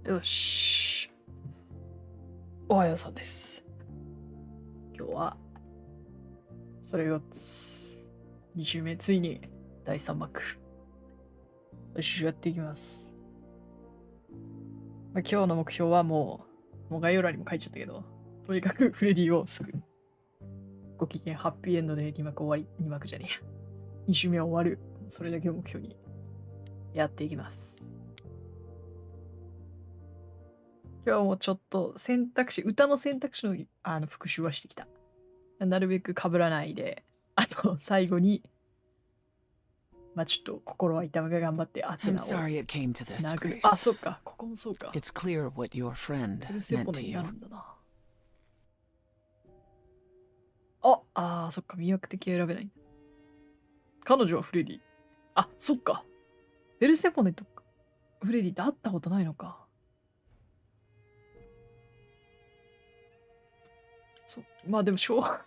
よし。おはようさんです。今日は、それを、2週目、ついに第3幕。最終やっていきます。今日の目標はもう概要欄にも書いちゃったけど、とにかくフレディを救う。ご機嫌ハッピーエンドで2幕終わり、2幕じゃねえや。2週目は終わる。それだけを目標にやっていきます。今日もちょっと歌の選択肢の復習はしてきた。なるべく被らないで、あと最後に、ちょっと心は痛むが頑張ってアテナを殴る。あ、そっか、ここもそうか。It's clear what your friend meant to you. そっか、魅惑的は選べない。彼女はフレディ。あ、そっか。ペルセポネとフレディって会ったことないのか。でも紹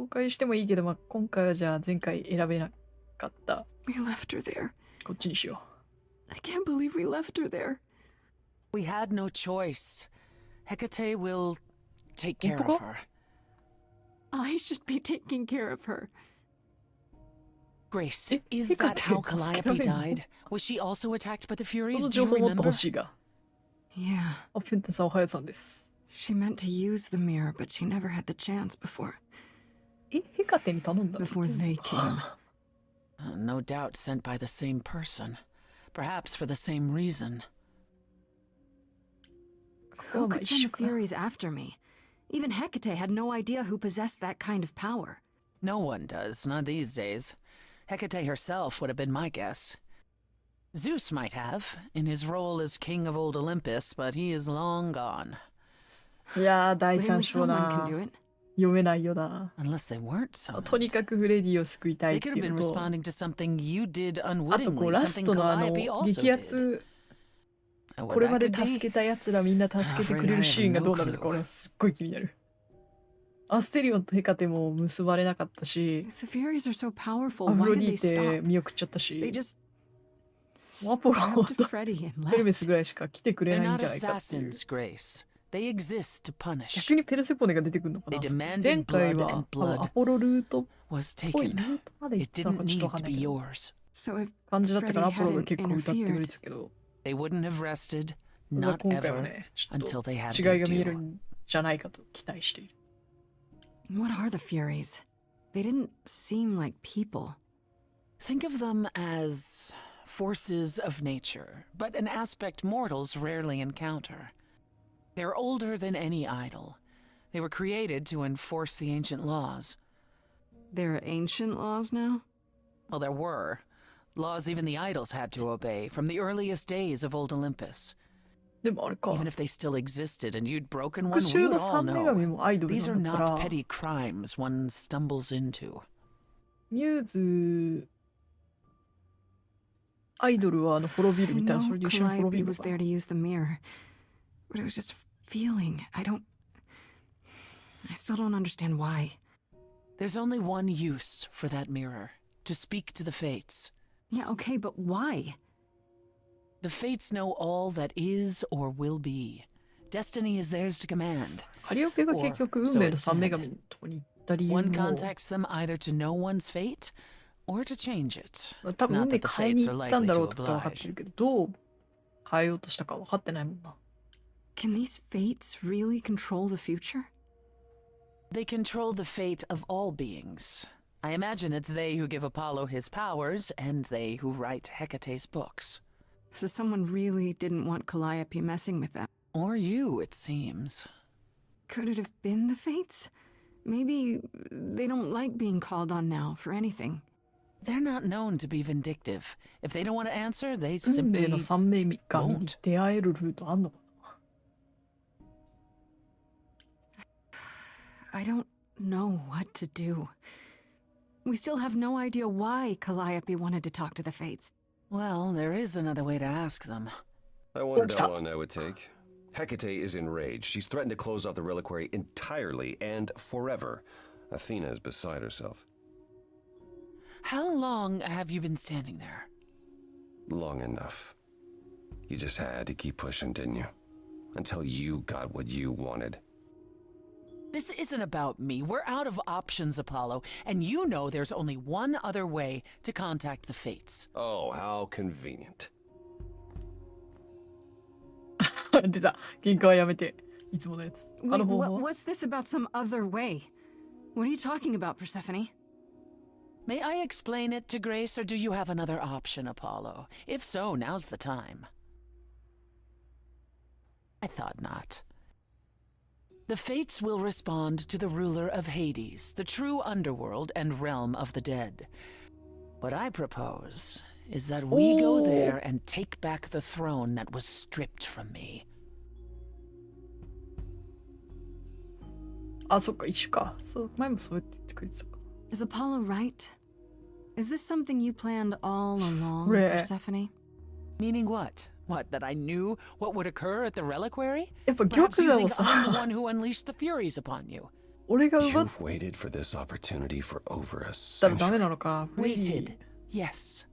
介してもいいけど、今回はじゃあ前回選べなかった。We left her there. こっちにしよう。I can't believe we left her there. We had no choice. Hecate will take care of her. I should be taking care of her. Grace, is that how Calliope died? Was she also attacked by the Furies? Do you remember? Yeah. ペンタさんおはようさんです。She meant to use the mirror, but she never had the chance before. ヘカテに頼んだ Before they came. No doubt sent by the same person. Perhaps for the same reason. Who could send the Furies after me? Even Hecate had no idea who possessed that kind of power. No one does, not these days. Hecate herself would have been my guess. Zeus might have, in his role as king of old Olympus, but he is long gone. いやー、第3章な。読めないよな。とにかくフレディを救いたいっていうのと、あとラストの激アツ、これまで助けたやつらみんな助けてくれるシーンがどうなるのか俺はすっごい気になる。アステリオンとヘカテも結ばれなかったし、アフロディーテ見送っちゃったし、アポロとヘルメスぐらいしか来てくれないんじゃないかっていう。逆にペルセポネが出てくるのかな。前回はアポロルートっぽいルートまで行ったのかちょっとわかんないけど感じだったからアポロが結構歌ってくれてたけど、今回はねちょっと違いが見えるんじゃないかと期待している。What are the Furies? They didn't seem like people. Think of them as forces of nature, but an aspect mortals rarely encounter. They're older than any idol. They were created to enforce the ancient laws. There are ancient laws now? Well, there were. Laws even the idols had to obey from the earliest days of old Olympus. Even if they still existed and you'd broken one, we would all know. These are not petty crimes one stumbles into. ミューズアイドルは滅びるみたいな、それで一緒に滅びるのかな。But it was just feeling. I still don't understand why. There's only one use for that mirror. To speak to the fates. Yeah, okay, but why? The fates know all that is or will be. Destiny is theirs to command. カリオペが結局運命の三女神のとこに行った理由も One contacts them either to know one's fate or to change it. 多分運命変えに行ったんだろうとか分かってるけど、どう変えようとしたか分かってないもんな。Can these fates really control the future? They control the fate of all beings. I imagine it's they who give Apollo his powers, and they who write Hecate's books. So someone really didn't want Calliope messing with them. Or you, it seems. Could it have been the fates? Maybe they don't like being called on now for anything. They're not known to be vindictive. If they don't want to answer, they simply 運命の三女神に出会えるルートあんのかな。I don't know what to do. We still have no idea why Calliope wanted to talk to the Fates. Well, there is another way to ask them. I wondered how long I would take. Hecate is enraged. She's threatened to close off the reliquary entirely and forever. Athena is beside herself. How long have you been standing there? Long enough. You just had to keep pushing, didn't you? Until you got what you wanted. This isn't about me. We're out of options, Apollo, and you know there's only one other way to contact the Fates. Oh, how convenient. 出た。喧嘩はやめて。いつものやつ。Wait, what's this about some other way? What are you talking about, Persephone? May I explain it to Grace, or do you have another option, Apollo? If so, now's the time. I thought not. The Fates will respond to the ruler of Hades, the true underworld and realm of the dead. What I propose is that we go there and take back the throne that was stripped from me. あ、そっか、一緒か。そう、前もそうやって言ってくれてたか。Is Apollo right? Is this something you planned all along, Persephone? Meaning what? What, that I knew what would occur at the reliquary? やっぱ玉 Perhaps you 座を think さ、 I'm the one who unleashed the Furies upon you. 俺が奪っ You've waited for this opportunity for over a たらダメ century. なのか。フレディ Waited. Yes.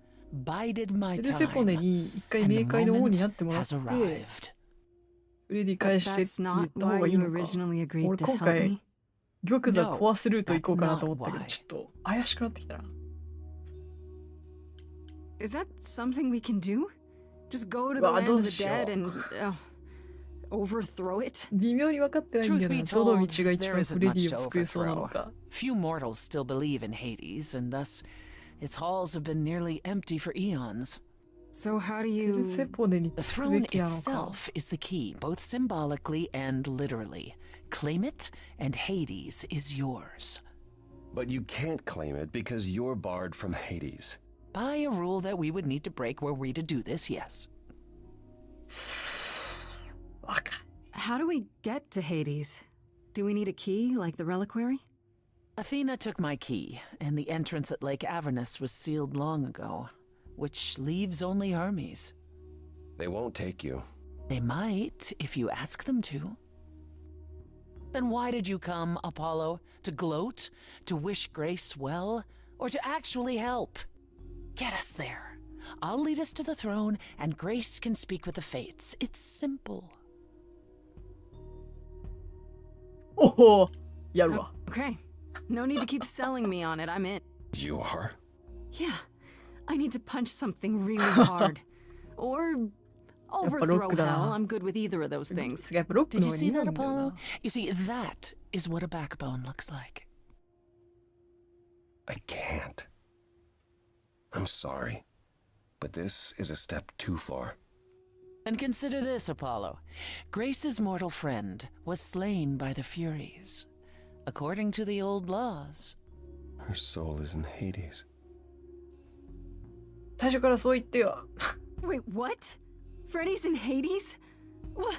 Bided my ペルセポネ time. に一回 And the 冥界の王にな moment ってもらっ has て、 arrived. フレディ But 返してって that's 言 not った方 why がいい you のか。 originally agreed 俺 to 今 help 回 me. 玉座 No, 壊すルート行こうかなと思ったけ that's not ど、 why. ちょっと怪しくなってきたな。Is that something we can do? Just go to the うわ、 land ど of う the しよ dead う。 and overthrow it? 微妙に分かってないんだ Truth よ be な。どの told, 道が一 there 番 isn't フレデ much ィ to を救えそうなの overthrow. か。 Few mortals still believe in Hades, and thus its halls have been nearly empty for eons. So how do ペルセ you... ポネに The 着くべ throne きなのか。 itself is the key, both symbolically and literally. Claim it, and Hades is yours. But you can't claim it because you're barred from Hades. By a rule that we would need to break were we to do this, yes. わかる。 How do we get to Hades? Do we need a key, like the reliquary? Athena took my key, and the entrance at Lake Avernus was sealed long ago, which leaves only Hermes. They won't take you. They might, if you ask them to. Then why did you come, Apollo? To gloat? To wish Grace well? Or to actually help? Get us there. I'll lead us to the throne, and Grace can speak with the Fates. It's simple. おお、やるわ。 Okay. No need to keep selling me on it. I'm in. You are? Yeah. I need to punch something really hard. Or overthrow hell. I'm good with either of those things. やっぱロック Did の you 方が see 似合 that, うんだよ Apollo? な。 You see, that is what a backbone looks like. I can't. I'm sorry. But this is a step too far. And consider this, Apollo. Grace's mortal friend was slain by the Furies. According to the old laws. Her soul is in Hades. 最初からそう言ってよ。 Wait, what? Freddy's in Hades? What?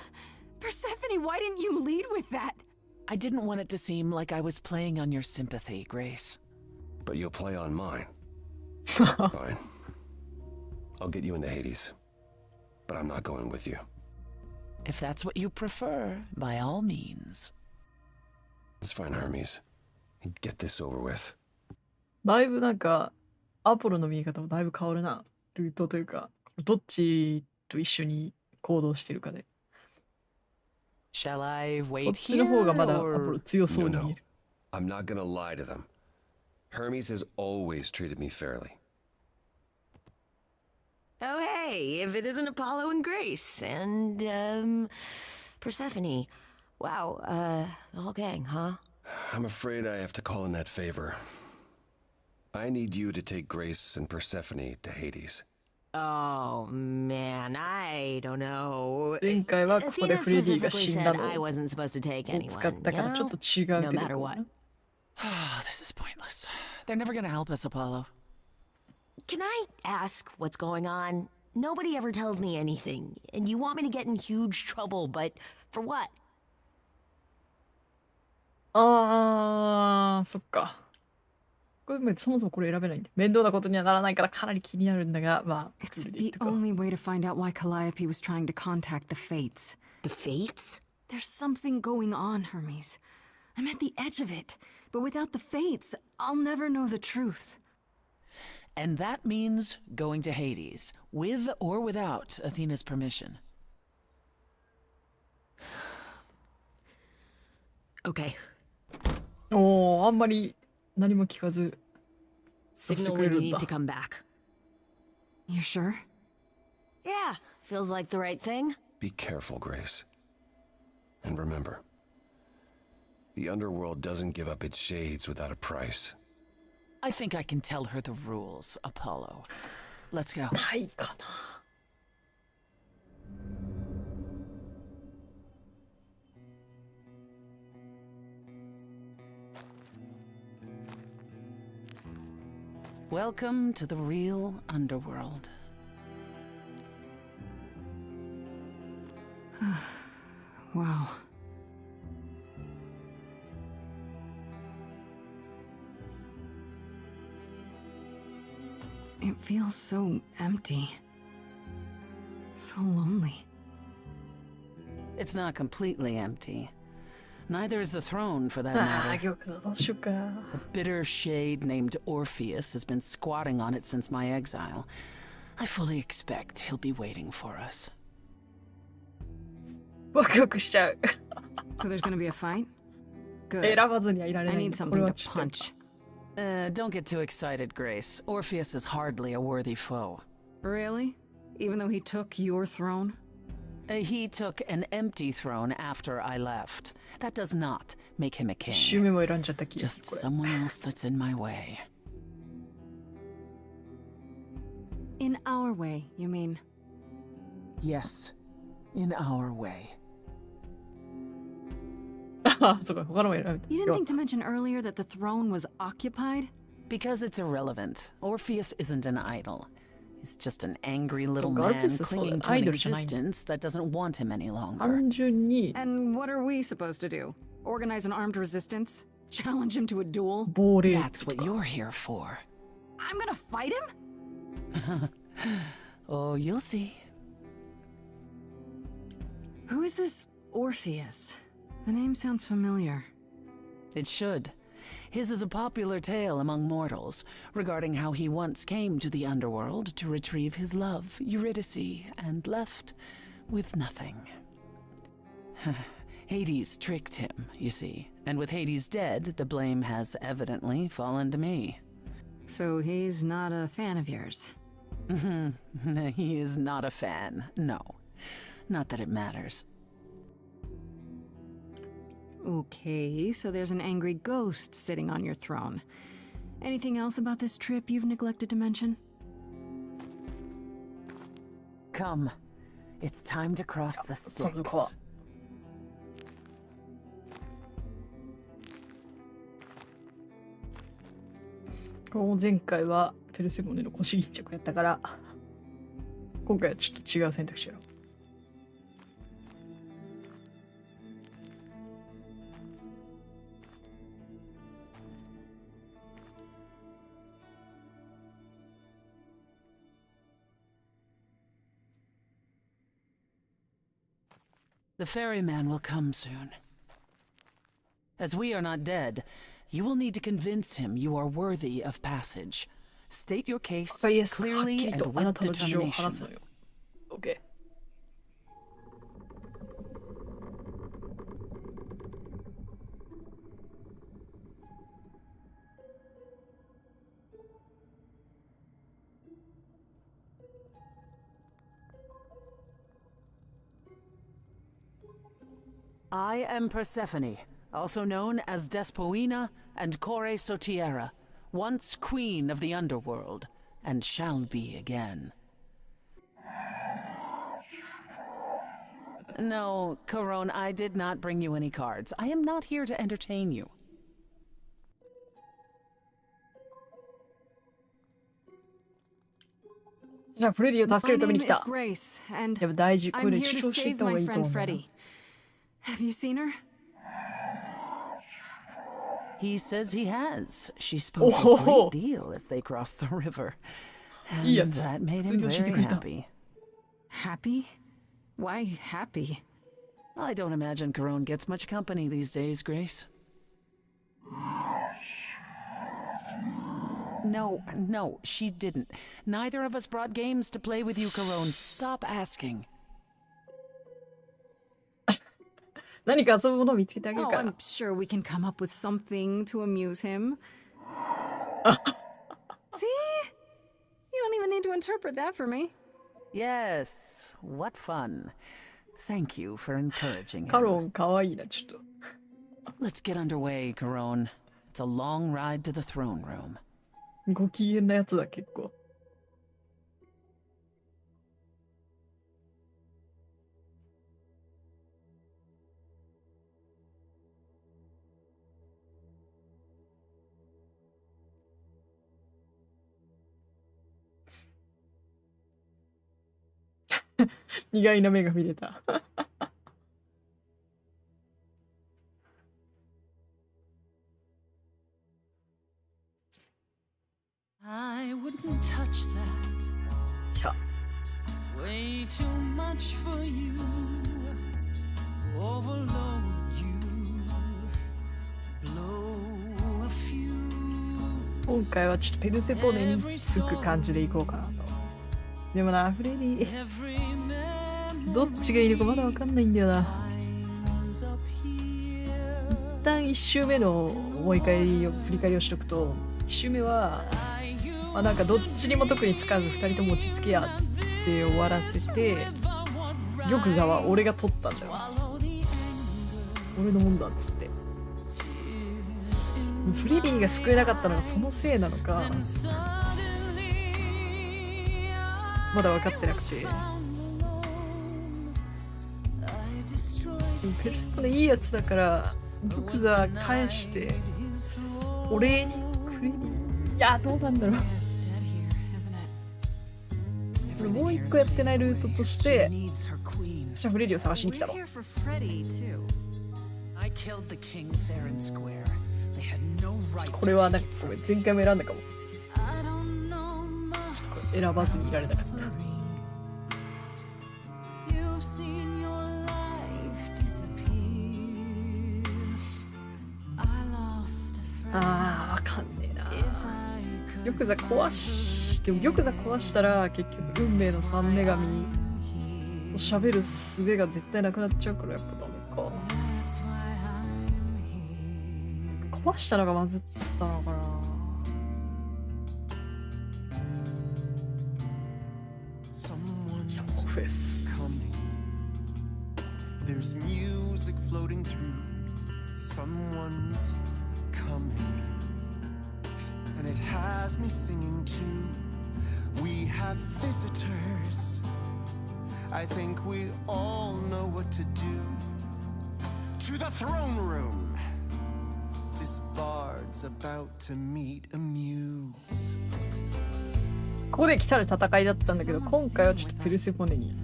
Persephone, why didn't you lead with that? I didn't want it to seem like I was playing on your sympathy, Grace. But you'll play on mine. Fine. I'll get you into Hades. But I'm not going with you. If that's what you prefer, by all means. Let's find Hermes. And get this over with. だいぶなんか、アポロの見え方もだいぶ変わるな。ルートというか、どっちと一緒に行動してるかで。 Shall I こっ wait ちの方が here, まだアポ or... ロ強そう No, に見 no. える。 I'm not gonna lie to them. Hermes has always treated me fairly. Oh, hey, if it isn't Apollo and Grace and, Persephone. Wow, the whole gang, huh? I'm afraid I have to call in that favor. I need you to take Grace and Persephone to Hades. Oh, man, I don't know. 前回はここで Athena フレディが specifically 死んだ said の I wasn't supposed to take を使っ anyone, た you からちょっ know? と違う No けど matter what. This is pointless. They're never gonna help us, Apollo. Can I ask what's going on? Nobody ever tells me anything, and you want me to get in huge trouble, but for what? あー、そっか。これそもそもこれ選べないんで。面倒なことにはならないからかなり気になるんだが、まあ、 It's それでいい the とか。 only way to find out why Calliope was trying to contact the Fates. The Fates? There's something going on, Hermes. I'm at the edge of it. But without the Fates, I'll never know the truth. And that means going to Hades, with or without Athena's permission. Okay. おー、あんまり何も聞かず。Signal when you need to come back. You sure? Yeah, feels like the right thing. Be careful, Grace. And remember, the underworld doesn't give up its shades without a price. I think I can tell her the rules, Apollo. Let's go. はいかな。Welcome to the real underworld. Wow. It feels so empty. So lonely. It's not completely empty. Neither is the throne, for that ああ、 matter. 玉座どうしようか。A bitter shade named Orpheus has been squatting on it since my exile. I fully expect he'll be waiting for us. ワクワクしちゃう。 So there's gonna be a fight? 選 Good. ばずにはいられ I ないん need で。これ something は to ちょっとやっぱ punch. Don't get too excited, Grace. Orpheus is hardly a worthy foe. Really? Even though he took your throne? He took an empty throne after I left. That does not make him a 一周 king. 目も選んじゃった気が Just する。これ someone else that's in my way. In our way, you mean? Yes, in our way. ああ、そうか、他のも選べた。 You didn't think to mention earlier that the throne was occupied? Because it's irrelevant. Orpheus isn't an idol. He's just an angry little God, man this is so clinging to an idol じゃない。 existence that doesn't want him any longer. 単純に And what are we supposed to do? Organize an armed resistance? Challenge him to a duel? 亡霊 That's what you're here for. I'm gonna fight him? Oh, you'll see. Who is this Orpheus? The name sounds familiar. It should. His is a popular tale among mortals regarding how he once came to the underworld to retrieve his love, Eurydice, and left with nothing. Hades tricked him, you see, and with Hades dead, the blame has evidently fallen to me. So he's not a fan of yours? He is not a fan, no. Not that it matters. Okay, so there's an angry ghost sitting on your throne. Anything else about this trip you've neglected to mention? Come. It's time to cross the Styx. 前回はペルセモネの腰一着やったから、今回はちょっと違う選択肢やろう。The ferryman will come soon. As we are not dead, you will need to convince him you are worthy of passage. State your case わかりやすくはっき clearly り and とあな with たの事情を話す determination. のよ。OK。I am Persephone, also known as Despoina and Kore Sotiera, once queen of the underworld, and shall be again. No, Corone, I did not bring you any cards. I am not here to entertain you. じゃあフレディを助けるために来 My name is た。 Grace, and やっぱ大事、こ I'm れ here 主 to 張していっ save た方が my いいと思 friend うな。 Freddie. Have you seen her? He says he has. She spoke a Oh. great deal as they crossed the river. And Yes. that made So him you'll see the very Greta. happy. Happy? Why happy? I don't imagine Corone gets much company these days, Grace. No, she didn't. Neither of us brought games to play with you, Corone. Stop asking. 何か遊ぶものを見つけてあげる Oh, から。I'm sure we can come up with something to amuse him. See? You don't even need to interpret that for me. Yes, what fun. Thank you for encouraging カ him. ロンかわいいな、ちょっと。Let's get underway, Corone. It's a long ride to the throne room. ご機嫌なやつだ、結構。意外な目が見れた。I wouldn't touch that. しゃ。 Way too much for you. Overload you. Blow a few. 今回はちょっとペルセポネにつく感じでいこうかなと。でもな、フレディ、どっちがいいのかまだわかんないんだよな。一旦1周目の振り返りをしとくと、1周目は、まあ、なんかどっちにも特につかず2人とも落ち着けやっつって終わらせて、玉座は俺が取ったんだよ。俺のもんだっつって。フレディが救えなかったのがそのせいなのか、まだ分かってなくて。でもペルセポネいいやつだから玉座返してお礼にフレディ、いやどうなんだろう。もう一個やってないルートとして私はフレディを探しに来たの。これはなんかごめん、前回も選んだかも。ちょっとこれ選ばずにいられなかった。あー、わかんねえな。玉座壊しても玉座壊したら結局運命の三女神と喋る術が絶対なくなっちゃうからやっぱダメか。壊したのがまずったのかな。フェス。There's music floating through. Someone's coming. And it has me singing too. We have visitors. I think we all know what to do. To the throne room. This bard's about to meet a muse. ここで来たる戦いだったんだけど、今回はちょっとペルセポネに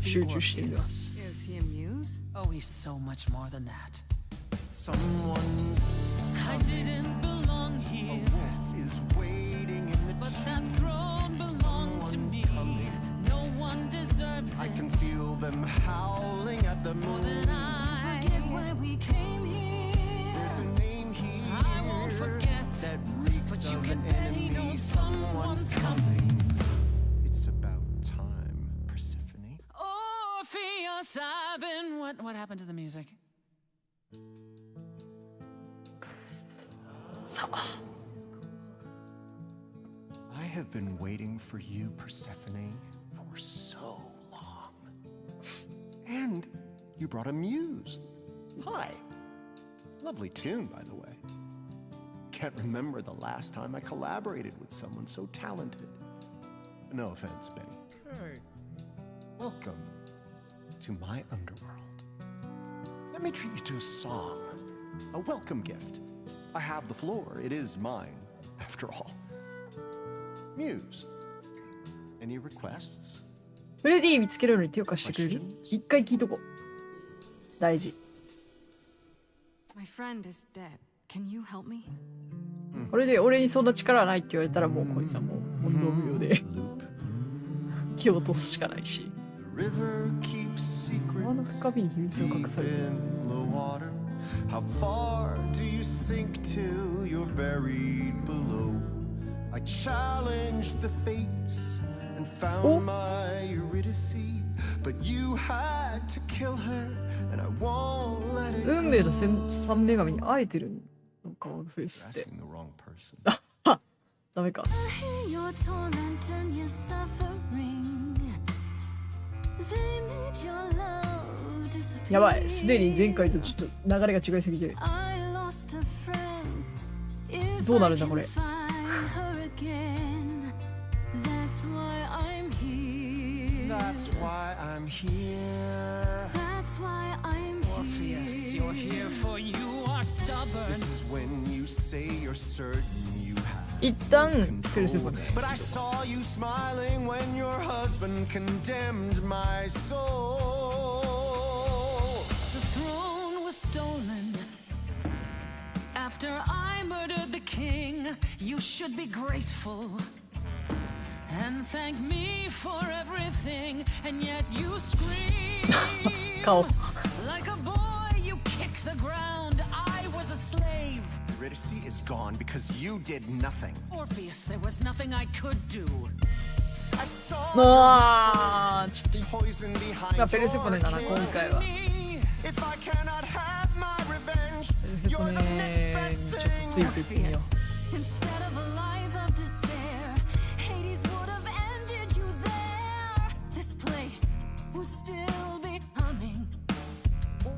集中してみます。Oh, he's so much more than that. Someone's I didn't belong a here, wolf is waiting in the but tree. that throne belongs to Someone's me. coming. No one deserves I it can feel them howling at the more moon. than I. Forget why we came here. There's a name here I won't forget, that reeks but you of can an bet he enemy. knows someone's coming. It's about time, Persephone. Orpheus, I've been. What happened to the music? さあ。I have been waiting for you, Persephone, for so long. And you brought a muse. Hi. Lovely tune, by the way. Can't remember the last time I collaborated with someone so talented. No offense, Benny. Welcome to my underworld. Let me treat you to a song, a welcome gift. I have the floor. It is mine, after all. Muse, any requests? フレディ見つけるのに手を貸してくれる？一回聞いとこう。大事。My friend is dead. Can you help me? これで俺にそんな力はないって言われたらもう小泉さんも問答無用で気を落とすしかないし。川の深みに秘密を隠される。How far do you sink till you're buried below? I challenged the fates and found my Eurydice, but you had to kill her, and I won't let it go. 運命の三女神に会えてるのか、オルフェウスって。Asking the wrong person. ダメか。やばい、すでに前回とちょっと流れが違いすぎて。どうなるんだこれ。That's why I'm here. That's why I'm here. Orpheus, you're here for you are stubborn. This is when you say you're certain you have 一旦セルセ control. ポ But I saw you smiling when your husband condemned my soul. The throne was stolen after I murdered the king. You should be grateful and thank me for everything, and yet you scream 顔 like a boy. You kick the ground. I was a slave. Eurydice is gone because you did nothing. Orpheus, there was nothing I could do. I saw あーちょっと poison behind まあペルセポ your ネだな今回は。 If I cannot have my revenge, ペルセポ you're ネ the に next ちょっ best とつ thing. いていってみよ Instead of a life of despair, Hades would have ended you there. This place would still be humming.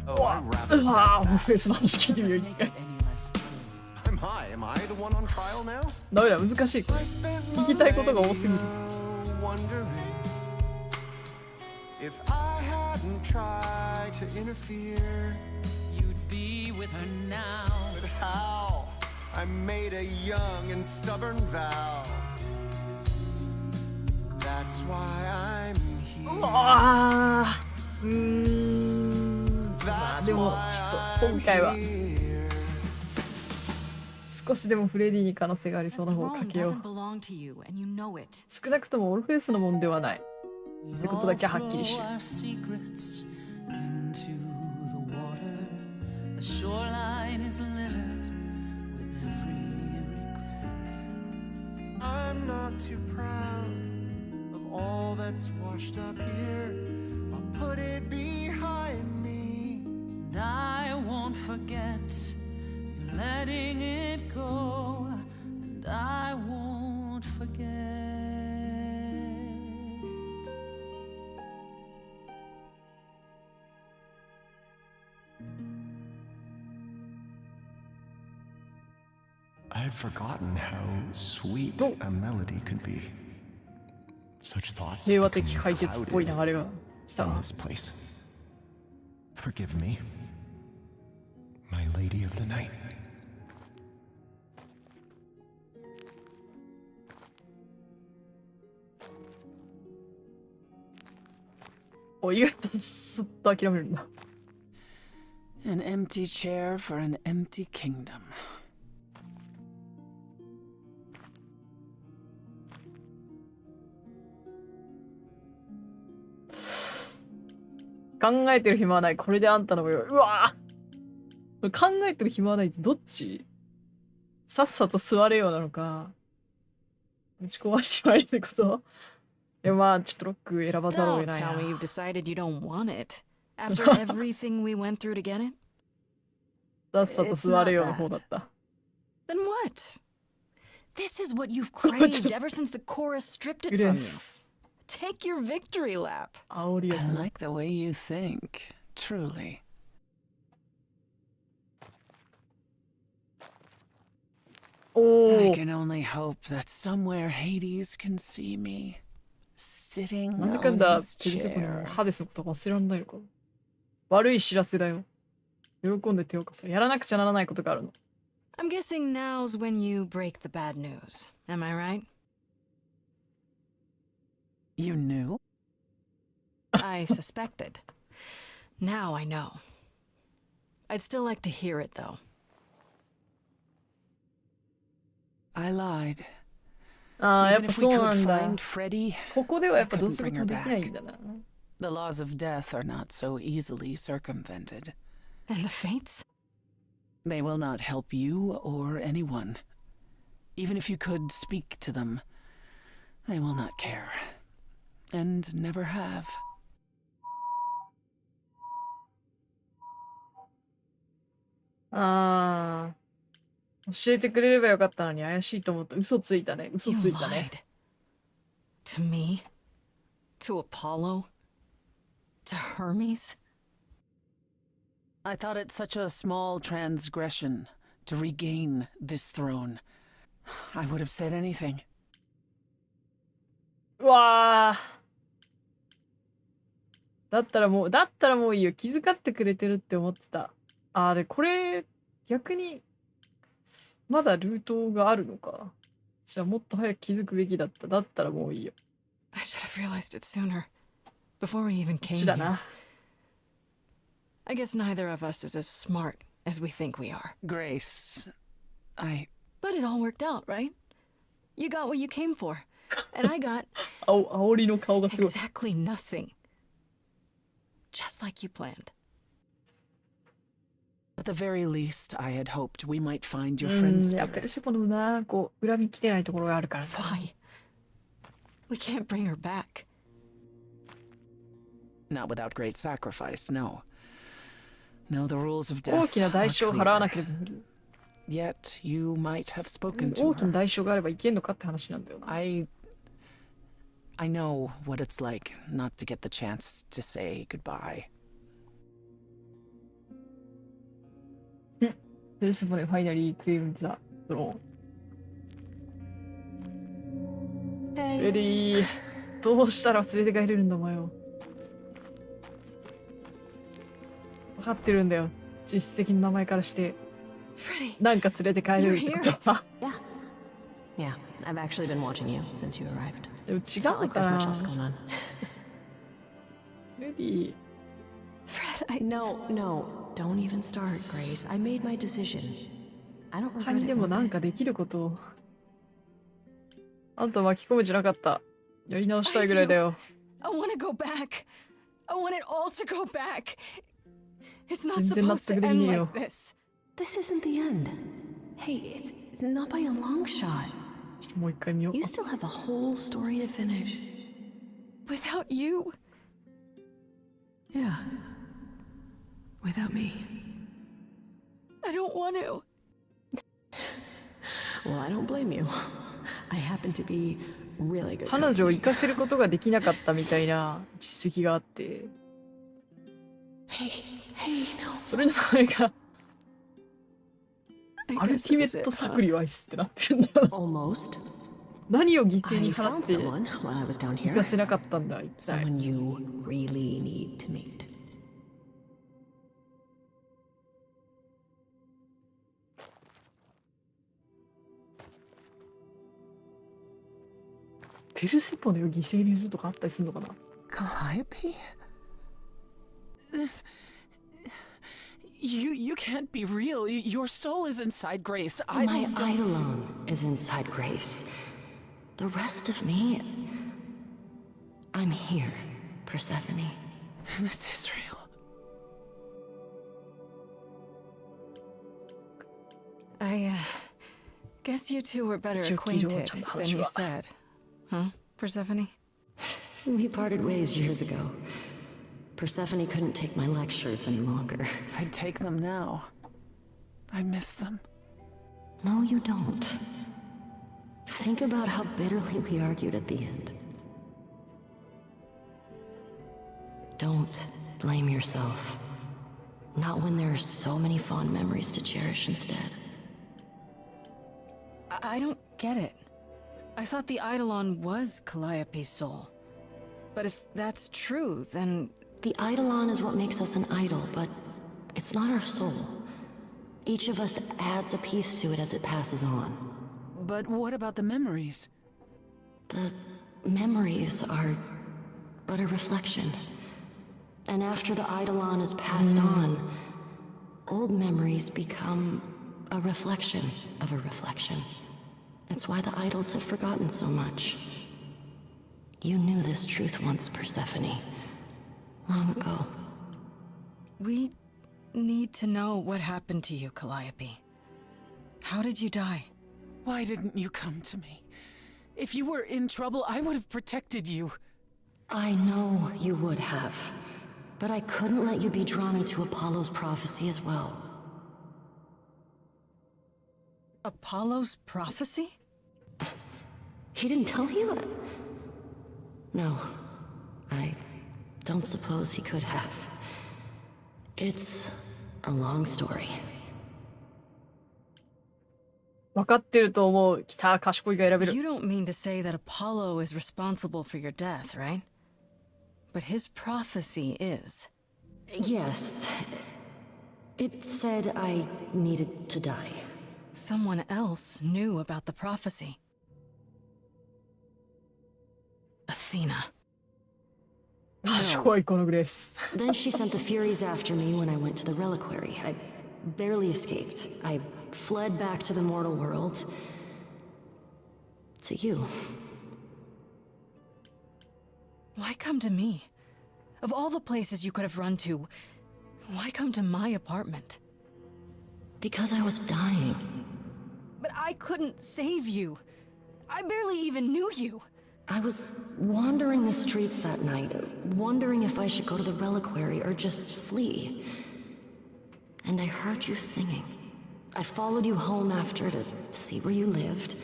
Oh, I'd う。 rather うわー、オルフェウスの話聞いてみよう一 Make 回。 it any less true. I'm high. Am I the one on trial now? ダメだ、難しいこれ。 I spent 聞きたいことが多すぎる。 wondering if I hadn't tried to interfere. You'd be with her now. But how? I made a young and stubborn vow. That's why I'm here. ああ、まあ That's でも why ちょっと今回は I'm here. 少しでもフレディに可能性がありそうな方をかけよう。 belong to you, and you know it. 少なくともオルフェウスのもんではない。ってことだけはっきりしよう。 Our secrets into the water. The shoreline is littered with every regret. I'm not too proud of all that's washed up here. I'll put it behind me. And I won't forget you letting it go. And I won't forget. I had forgotten how sweet a melody could be. Such thoughts 平和的 become 解決っぽい流 clouded れが来た in な。 this place. Forgive me, my lady of the night. お、意外とスッと諦めるんだ。 An empty chair for an empty kingdom. 考えてる暇はない。これであんたのご用意。うわぁ考えてる暇はないってどっち？さっさと座れよなのか。打ち壊しまいってこと？いやまあちょっとロック選ばざるを Don't 得ない tell な。 me you've decided you don't want it. After everything we went through to get it? さっさと座れよの方だった。 Then what? This is what you've craved ever since the chorus stripped it う from れ you. す。 Take your victory lap. 煽りや I すい。 like the way you think, truly. お I お。 can only hope that somewhere Hades can see me, sitting なんだかん on だ his ペルセポネの chair. ハデスのこと忘れられないのか。悪い知らせだよ。喜んで手を貸そう。やらなくちゃならないことがあるの。 I'm guessing now's when you break the bad news. Am I right? You knew? I suspected. Now I know. I'd still like to hear it, though. I lied. ああ、やっ Even ぱ if そ we うな could んだ。 find Freddy, ここではやっぱどう I す couldn't る bring ことも her できない back. んだな。 The laws of death are not so easily circumvented. And the fates? They will not help you or anyone. Even if you could speak to them, they will not care. And never have. ああ、教えてくれればよかったのに怪しいと思った。嘘ついたね。嘘ついたね。To me? To Apollo? To Hermes? I thought it such a small transgression to regain this throne. I would have said anything. うわあ。だったらもういいよ。気遣ってくれてるって思ってた。ああ、で、これ、逆に、まだルートがあるのか。じゃあもっと早く気づくべきだった。だったらもういいよ。I should have realized it sooner. Before we even こっ came ちだ here. な。I guess neither of us is as smart as we think we are. Grace, But it all worked out, right? You got what you came for. And I got 煽りの顔がすごい。 exactly nothing. Just like you planned. At the very least, I had hoped we might find your friend's やっぱ spirit. りセポのな、こう、恨みきれないところがあるからな。 Why? We can't bring her back. Not without great sacrifice, no. No, the rules of 大 death きな are 代償を払わな clear. ければ無理。 Yet you might have spoken 大 to きな her. 代償があればいけんのかって話なんだよな。I know what it's like not to get the chance to say goodbye. ペルセフォネファイナリークレイムザスローン。レディー、どうしたら連れて帰れるんだお前を。分かってるんだよ。実績の名前からして。Freddie, なんか連れて帰れるってことは。 Yeah, I've actually been watching you since you arrived. でも違 It's not う like か there's な。 much else going on. レディー。 Fred, No, don't even start, Grace. I made my decision. I don't 他 regret に it でも one なん bit. かできることを。あんた巻き込むじゃなかった。やり直したいぐらいだよ。 I want to go back. I want it all to go back. It's not 全然納 supposed to 得でき end ねえよ。 like this. This isn't the end. Hey, it's not by a long shot. もう一回見よう。 You still have a whole story to finish. Without you. Yeah. Without me. I don't want to. Well, I don't blame you. I happen to be really good. 彼女を company. 生かせることができなかったみたいな実績があって、 Hey, no. それの名前が I アル guess ティメ this is ッ it, ト huh? サクリワイスってなってるんだよ。 Almost. 何を犠牲 I に払 found って someone while I was down 生 here. かせなかったんだ、一体。 Someone you really need to meet. ペルセポネを犠牲にするとかあったりするのかな。 Calliope? This... You can't be real. Your soul is inside Grace. My Idols don't... eidolon is inside Grace. The rest of me... I'm here, Persephone. This is real. I guess you two were better It's your acquainted key to than you said. Huh, Persephone? We parted ways years ago. Persephone couldn't take my lectures any longer. I'd take them now. I miss them. No, you don't. Think about how bitterly we argued at the end. Don't blame yourself. Not when there are so many fond memories to cherish instead. I don't get it. I thought the Eidolon was Calliope's soul. But if that's true, then... The eidolon is what makes us an idol, but it's not our soul. Each of us adds a piece to it as it passes on. But what about the memories? The memories are but a reflection. And after the eidolon is passed on, old memories become a reflection of a reflection. It's why the idols have forgotten so much. You knew this truth once, Persephone. Long ago. We need to know what happened to you, Calliope. How did you die? Why didn't you come to me? If you were in trouble, I would have protected you. I know you would have, but I couldn't let you be drawn into Apollo's prophecy as well. Apollo's prophecy? He didn't tell you? No, I don't suppose he could have. It's a long story. 分かってると思う。来た、賢いが選べる。You don't mean to say that Apollo is responsible for your death, right? But his prophecy is. Yes. It said I needed to die. Someone else knew about the prophecy. Athena. 賢いこのグレース。Then she sent the Furies after me when I went to the reliquary. I barely escaped. I fled back to the mortal world. To you. Why come to me? Of all the places you could have run to, why come to my apartment? Because I was dying. But I couldn't save you. I barely even knew you. I was wandering the streets that night, wondering if I should go to the reliquary or just flee. And I heard you singing. I followed you home after to see where you lived.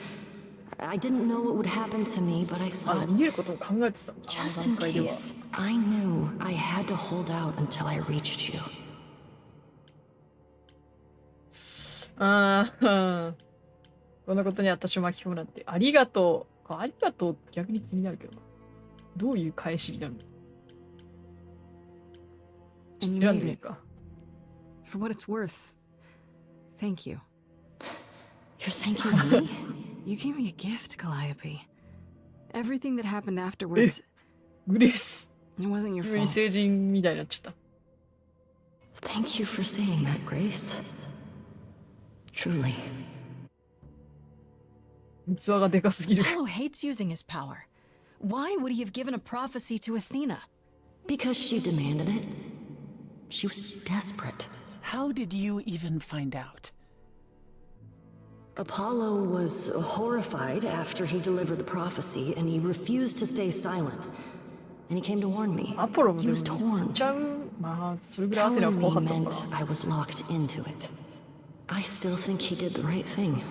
I didn't know what would happen to me, but I あ、 thought, 逃げることを考えてたんだ。 just あ in の段階では。 case, I knew I had to hold out until I reached you. ああ、こんなことに私を巻き込むなんて。ありがとう。ありがとう逆に気になるけどな。どういう返しになるの？ And you 選ん made でいい it. か。 For what it's worth, thank you. You're thanking me? You gave me a gift, Calliope. Everything that happened afterwards, グレース。 it wasn't your 急に fault. 成人みたいになっちゃった。 Thank you for saying that, Grace. Truly. 器がでかすぎる。 Apollo hates using his power. Why would he have given a prophecy to Athena? Because she demanded it. She was desperate. How did you even find out? Apollo was horrified after he delivered the prophecy, and he refused to stay silent. And he came to warn me. アポロも He でも was 言 torn. っちゃう。まあ、それぐらいアテナは Telling 怖 me かったの meant かな。 I was locked into it. I still think he did the right thing.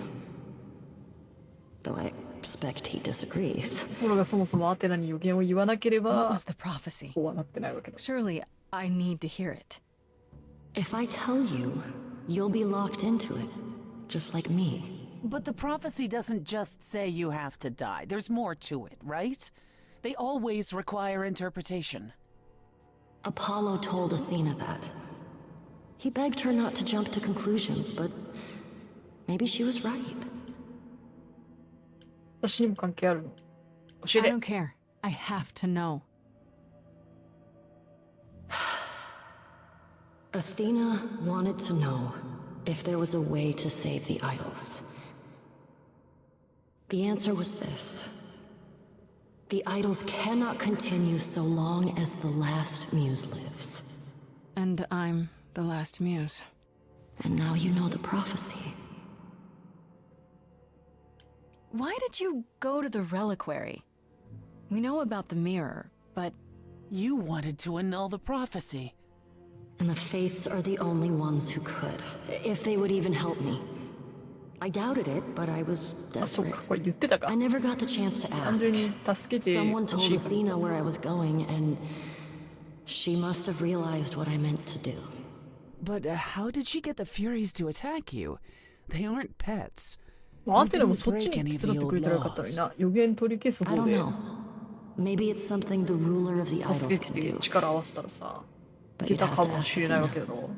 Though I expect he disagrees. アポロがそもそもアテナに予言を言わなけれ What ば、 was the prophecy? こうはなってないわけだ。 Surely I need to hear it. If I tell you, you'll be locked into it. Just like me. But the prophecy doesn't just say you have to die. There's more to it, right? They always require interpretation. Apollo told Athena that. He begged her not to jump to conclusions, but maybe she was right. 私にも関係あるの。教え I て。 don't care. I have to know. Athena wanted to know if there was a way to save the idols. The answer was this. The idols cannot continue so long as the last muse lives. And I'm the last muse. And now you know the prophecy. Why did you go to the reliquary? We know about the mirror, but You wanted to annul the prophecy. And the Fates are the only ones who could, if they would even help me. I doubted it, but I was あ、そっ desperate. か、これ言ってたか I。never got the chance to 単 ask. 純に助けて Someone ほ told しいか。 Athena where I was going, and she must have realized what I meant to do. But how did she get the Furies to attack you? They aren't pets. まあアテナもそっちに手伝ってくれたらよかったのにな。予言取り消す I 方 don't で know. Maybe it's something the ruler of the idols 助け can て do. 力合わせたらさ、い But け you'd た have か to も ask しれないわ Athena. けど。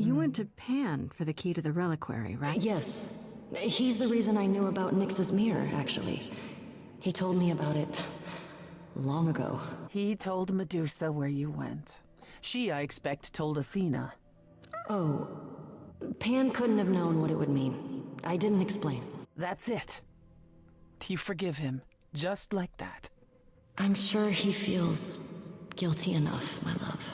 you went to Pan for the key to the reliquary, right? Yes. He's the reason I knew about Nyx's mirror, actually. He told me about it long ago. He told Medusa where you went. She, I expect, told Athena. Oh, Pan couldn't have known what it would mean. I didn't explain. That's it. You forgive him, just like that. I'm sure he feels guilty enough, my love.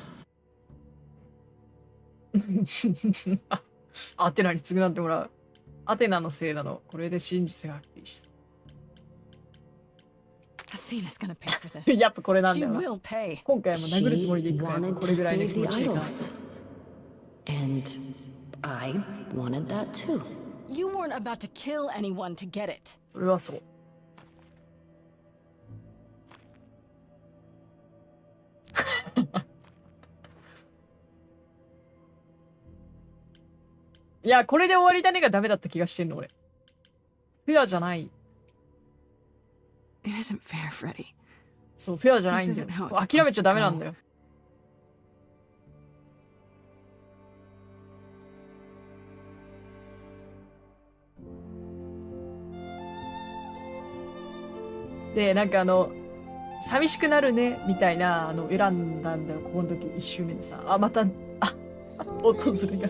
アテナに償ってもらう。アテナのせいなの。これで真実がはっきりした。Athena's gonna pay for this. やっぱこれなんだ She よな。 will pay. 今回はもう殴るつもりでいくから、 wanted こ to れぐらいの save 気 the 持ちいいから。 idols. And I wanted that too. You weren't about to kill anyone to get it. それはそう。いや、これで終わりだねがダメだった気がしてんの、俺。フェアじゃない。It isn't fair, Freddy. そう、フェアじゃないんだよ。諦めちゃダメなんだよ。で、なんか寂しくなるね、みたいな、選んだんだよ、ここの時、1周目でさ。あ、また、訪れが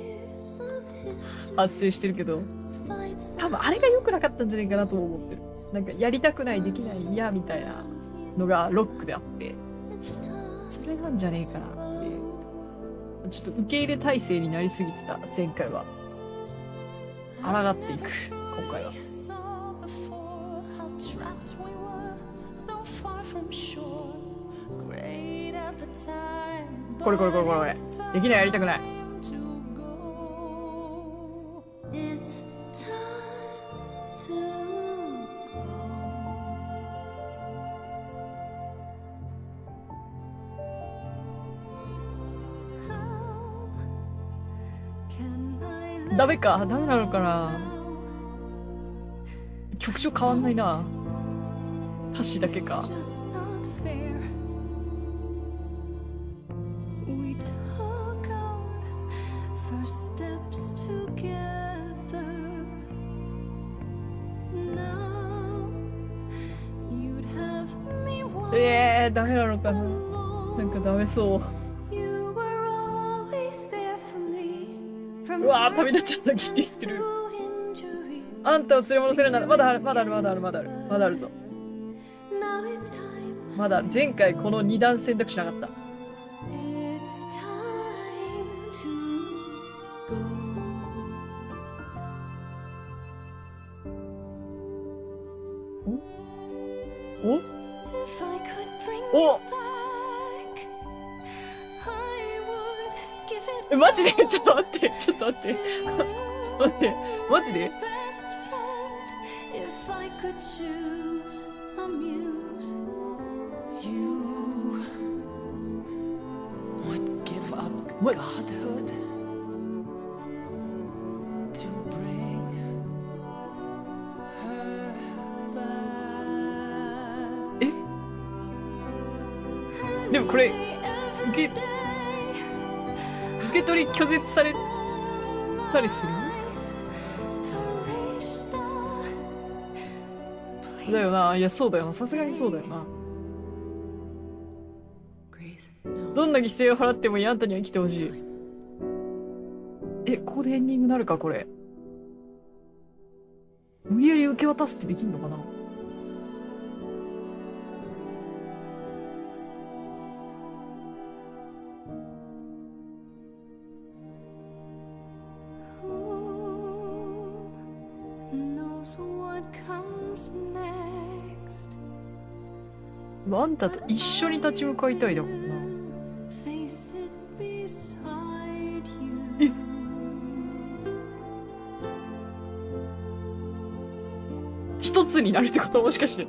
発生してるけど、多分あれが良くなかったんじゃないかなと思ってる。なんか、やりたくない、できない、嫌みたいなのがロックであって、それなんじゃねえかなって。ちょっと受け入れ体制になりすぎてた、前回は。抗っていく、今回は。これ。できない、やりたくない。ダメか、ダメなのかな。曲調変わんないな。歌詞だけか。ダメなのかな。なんかダメそう。うわー、旅立っちゃった気してる。あんたを連れ戻せるなら、まだあるぞ。まだ前回この2段選択しなかった。マジでちょっと待って。マジででもこれ受け取り拒絶されたりするだよな。いや、そうだよな。さすがにそうだよな。どんな犠牲を払ってもいい、あんたには生きてほしい。ここでエンディングなるか、これ。無理やり受け渡すってできんのかな。あんたと一緒に立ち向かいたいだもんな。一つになるってことはもしかして。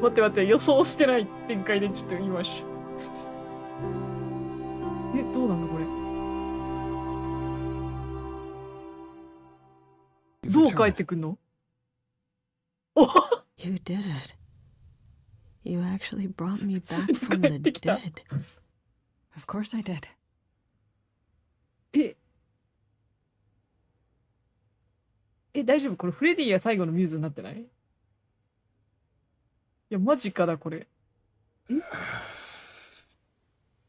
待って、予想してない展開でちょっと言いましょう。どうなんだこれ。どう帰ってくんの？おYou did it. You actually brought me back from the dead. Of course I did. 大丈夫？これフレディが最後のミューズになってない？いや、マジかだ、これ。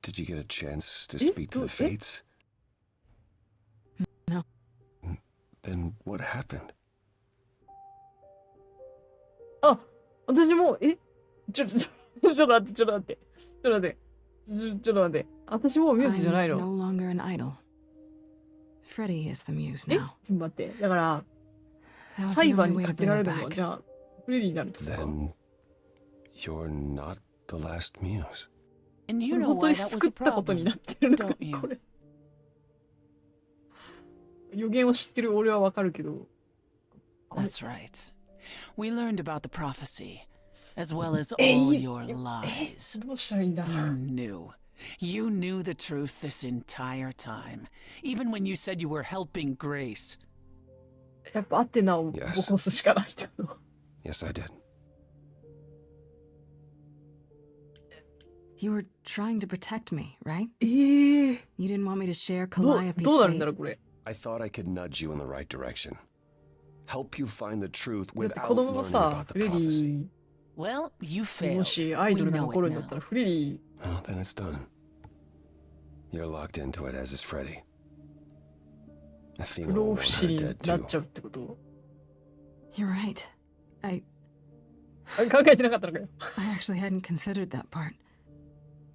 Did you get a chance to speak to the fates? No. Then what happened? あ、私も、ちょっと待って。ちょっと待って。私もうミューズじゃないの。I'm no longer an idol. Freddy is the muse ちょ now. っと待って。だから、That was 裁 the 判 only に way to かけ bring ら her れるのは、 back. じゃあ、フレディになるんですか？ Then you're not the last muse. And こ you れ know 本当 why に that 救 was っ a たことに problem. なってるのか Don't you? これ。予言を知ってる俺はわかるけど。That's right. We learned about the prophecy, as well as all your lies. どうしたらいいんだ You knew the truth this entire time, even when you said you were helping Grace. やっぱアテナを起こすしかないけど。Yes, I did. You were trying to protect me, right? ええ。 You didn't want me to share どう Calliope's なるんだ fate. ろうこれ。 I thought I could nudge you in the right direction. Help you find the truth だって without 子供も learning さ、 about フ the レデ prophecy. ィ Well, you も failed. しアイ We ドルが know 残る it んだった now. らフレディ Well, then it's done. You're locked into it, as is Freddy. 不 Athena 老 will 不 want 死 her に dead なっ too. ちゃうってこと？ You're right. I 考えてなかったのかよ。 I actually hadn't considered that part.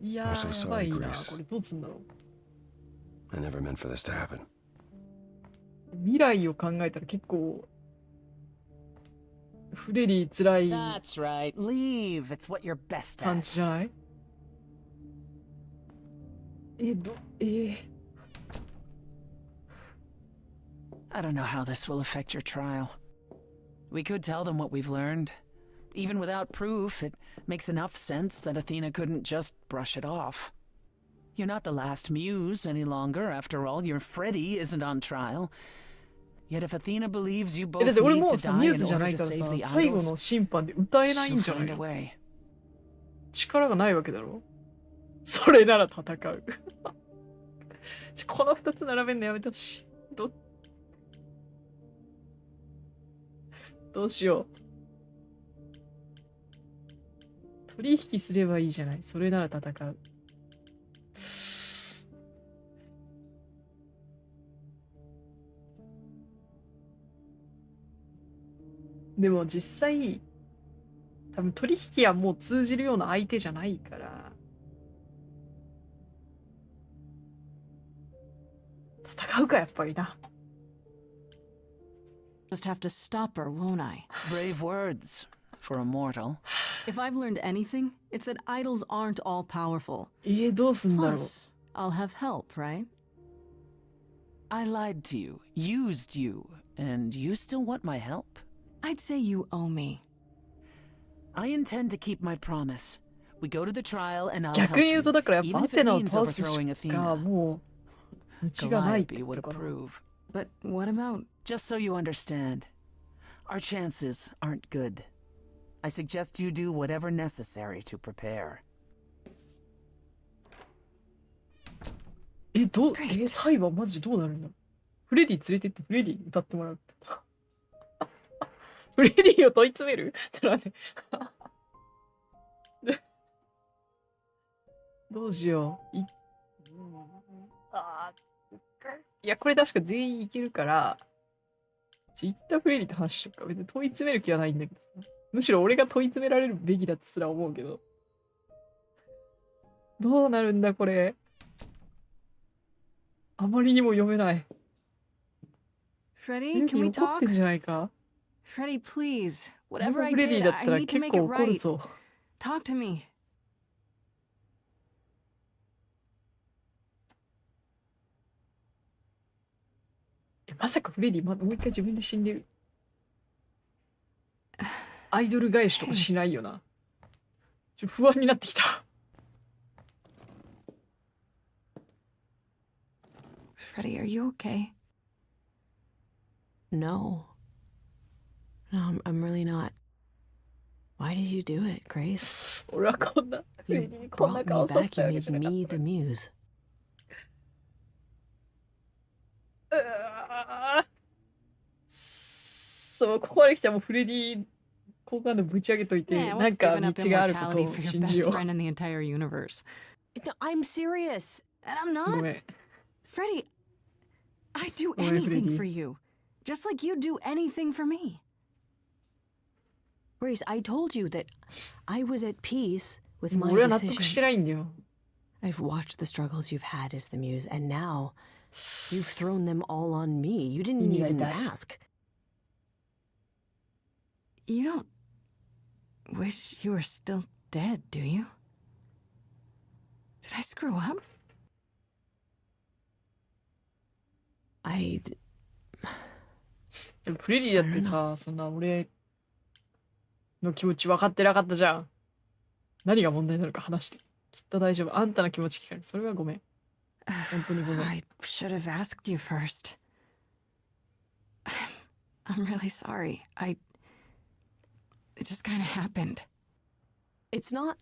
いや I'm so ー、やばい sorry, な。 Grace. これどうすんだろう。 I never meant for this to happen. 未来を考えたら結構、フレディ辛い That's right. Leave. It's what you're best 感 at. じじゃない？I don't know how this will affect your trial. We could tell them what we've learned. Even without proof, it makes enough sense that Athena couldn't just brush it off. You're not the last muse any longer. After all, your Freddy isn't on trial. Yet if Athena believes you だ both って俺 need も to さ、 die ミュー in ズじゃな order い to からさ、 save the 最後 idols, の審判で歌えないん she'll じゃない find a の？ way. 力がないわけだろ？それなら戦う。この二つ並べんのやめてほしい。どうしよう。取引すればいいじゃない。それなら戦う。でも実際、多分取引はもう通じるような相手じゃないから、戦うかやっぱりな。Just have to stop her, won't I? Brave words for a mortal. If I've learned anything, it's that idols aren't all powerful. どうすんだろう。 Plus, I'll have help, right? I lied to you, used you, and you still want my help? I'd say you owe me. I intend to keep my promise. We go to the trial and I'll 逆 help に言う you, とだからやっぱ even ア if テ it ナを means 倒す overthrowing しか Athena. もう道がないって Calliope こ would とかな。 approve. But what about... Just so you understand, our chances aren't good. I suggest you do whatever necessary to prepare. 裁判マジどうなるんだろう。フレディ連れてってフレディに歌ってもらうって。フレディを問い詰める？ちょっと待って。どうしよう。いや、これ確か全員いけるから、一旦フレディと話しとくか。別に問い詰める気はないんだけどさ。むしろ俺が問い詰められるべきだってすら思うけど。どうなるんだ、これ。あまりにも読めない。 Freddy, can we 怒って talk? んじゃないか？ Freddy, please. 俺 Whatever が I フレディ did, だった I ら need to 結 make 構 it 怒る right. ぞ。 Talk to me. まさかフレディもう一回自分で死んでる。アイドル返しとかしないよな。不安になってきた。Freddy, are you okay? No. No, I'm really not. Why did you do it, Grace? 俺はこんな、フレ You ディにこんな brought me 顔させ back. た You わけじ made ゃなかっ me た。 the muse. そう、ここまで来たらもうフレディ好感度ぶち上げといて、 Yeah, な what's んか giving up 道があるこ immortality とを for your 信じ best よう。 friend in the entire universe? No, I'm serious. And I'm ご not. めん。 Freddy, I'd do Oh, anything Freddy. for you. Just like you'd do anything for me. Grace, I told you that I was at peace with my 俺は納得して decision. ないんだよ。I've watched the struggles you've had as the muse, and now you've thrown them all on me. You didn't even ask. You don't wish you were still dead, do you? Did I screw up? でもフレディだってさ、そんな俺の気持ち分かってなかったじゃん。何が問題なのか話して。きっと大丈夫。あんたの気持ち聞かれる。それはごめん。本当にごめん。I should have asked you first. I'm really sorry. It just kind of happened. It's not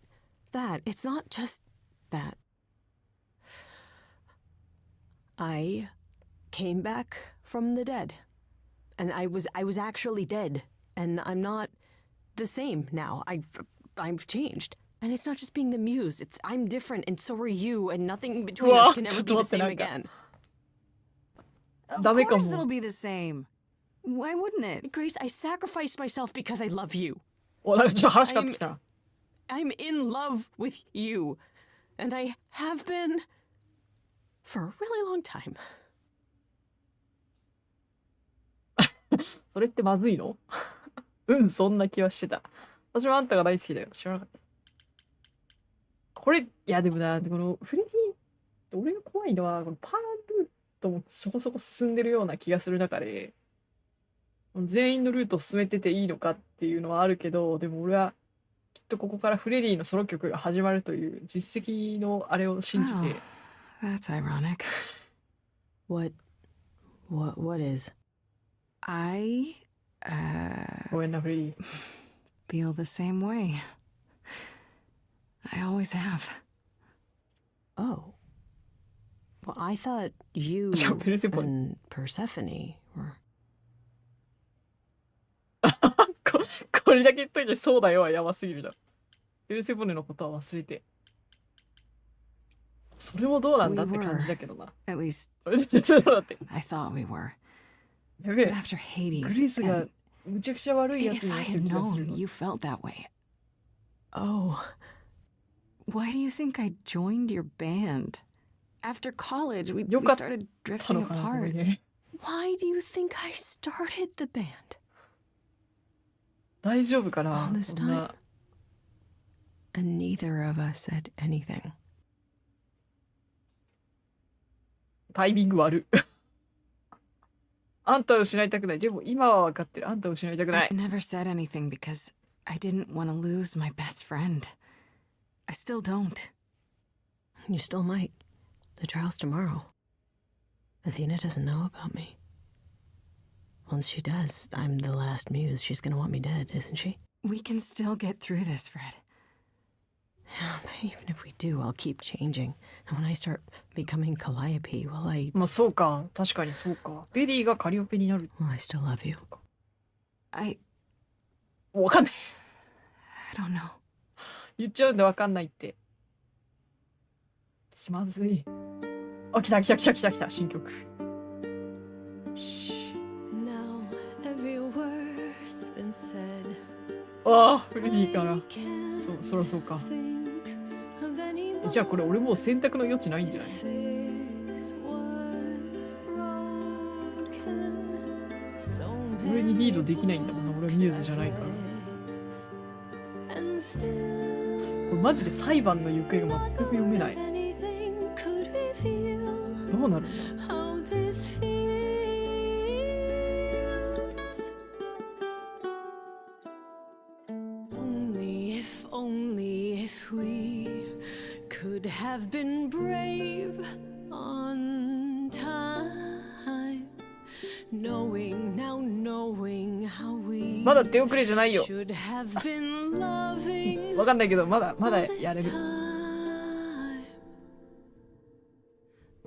that. It's not just that. I came back from the dead. And I was actually dead. And I'm not the same now. I've changed. And it's not just being the muse. I'm different, and so are you, and nothing between us can ever be the same again. Of course it'll be the same. Why wouldn't it? Grace, I sacrificed myself because I love you. お、なんかちょっと話変わってきた。I'm in love with you. And I have been for a really long time. それってまずいの？そんな気はしてた。私もあんたが大好きだよ。知らなかった。これ、いやでもな、このフレディ、俺が怖いのは、このパールートもそこそこ進んでるような気がする中で、全員のルートを進めてていいのかっていうのはあるけど、でも俺はきっとここからフレディのソロ曲が始まるという実績のあれを信じて。That's ironic. What is?ごめんな、フレディ。Feel the same way. I always have. Oh. Well, I thought you and Persephone were... これだけ言っといてそうだよはやばすぎるな。ペルセポネのことは忘れて。それもどうなんだって感じだけどな。At least, だって I thought we were. やべえ。 After グ Hades, リースがむちゃくちゃ悪いやつ if にな I ってる had 気がする known の。 you felt that way, Oh. why do you think I joined your band? After college, we よかった started の drifting かな、これ apart. ね。 Why do you think I started the band? 大丈夫かな All this こんな And neither of us said anything. タイミング悪い。あんたを失いたくない。でも今は分かってる。あんたを失いたくな I い。 never said anything because I didn't want to lose my best friend. I still don't. You still might. The trial's tomorrow. Athena doesn't know about me. Once she does, I'm the last muse. She's gonna want me dead, isn't she? We can still get through this, Fred. Yeah, but even if we do, I'll keep changing. And when I start becoming Calliope, will まあそうか。確かにそうか。レディがカリオペになる。I still love you?わかんない。I don't know. 言っちゃうんでわかんないって。気まずい。あ、来た来た来た来た来た。新曲。ああ、フレディから。そらそうか。じゃあこれ俺もう選択の余地ないんじゃない？俺にリードできないんだもんな。俺はミューズじゃないから。これマジで裁判の行方が全く読めない。どうなるんだ？Have been brave on time, knowing how we まだ手遅れじゃないよ。 should have been loving わかんないけどまだやれる。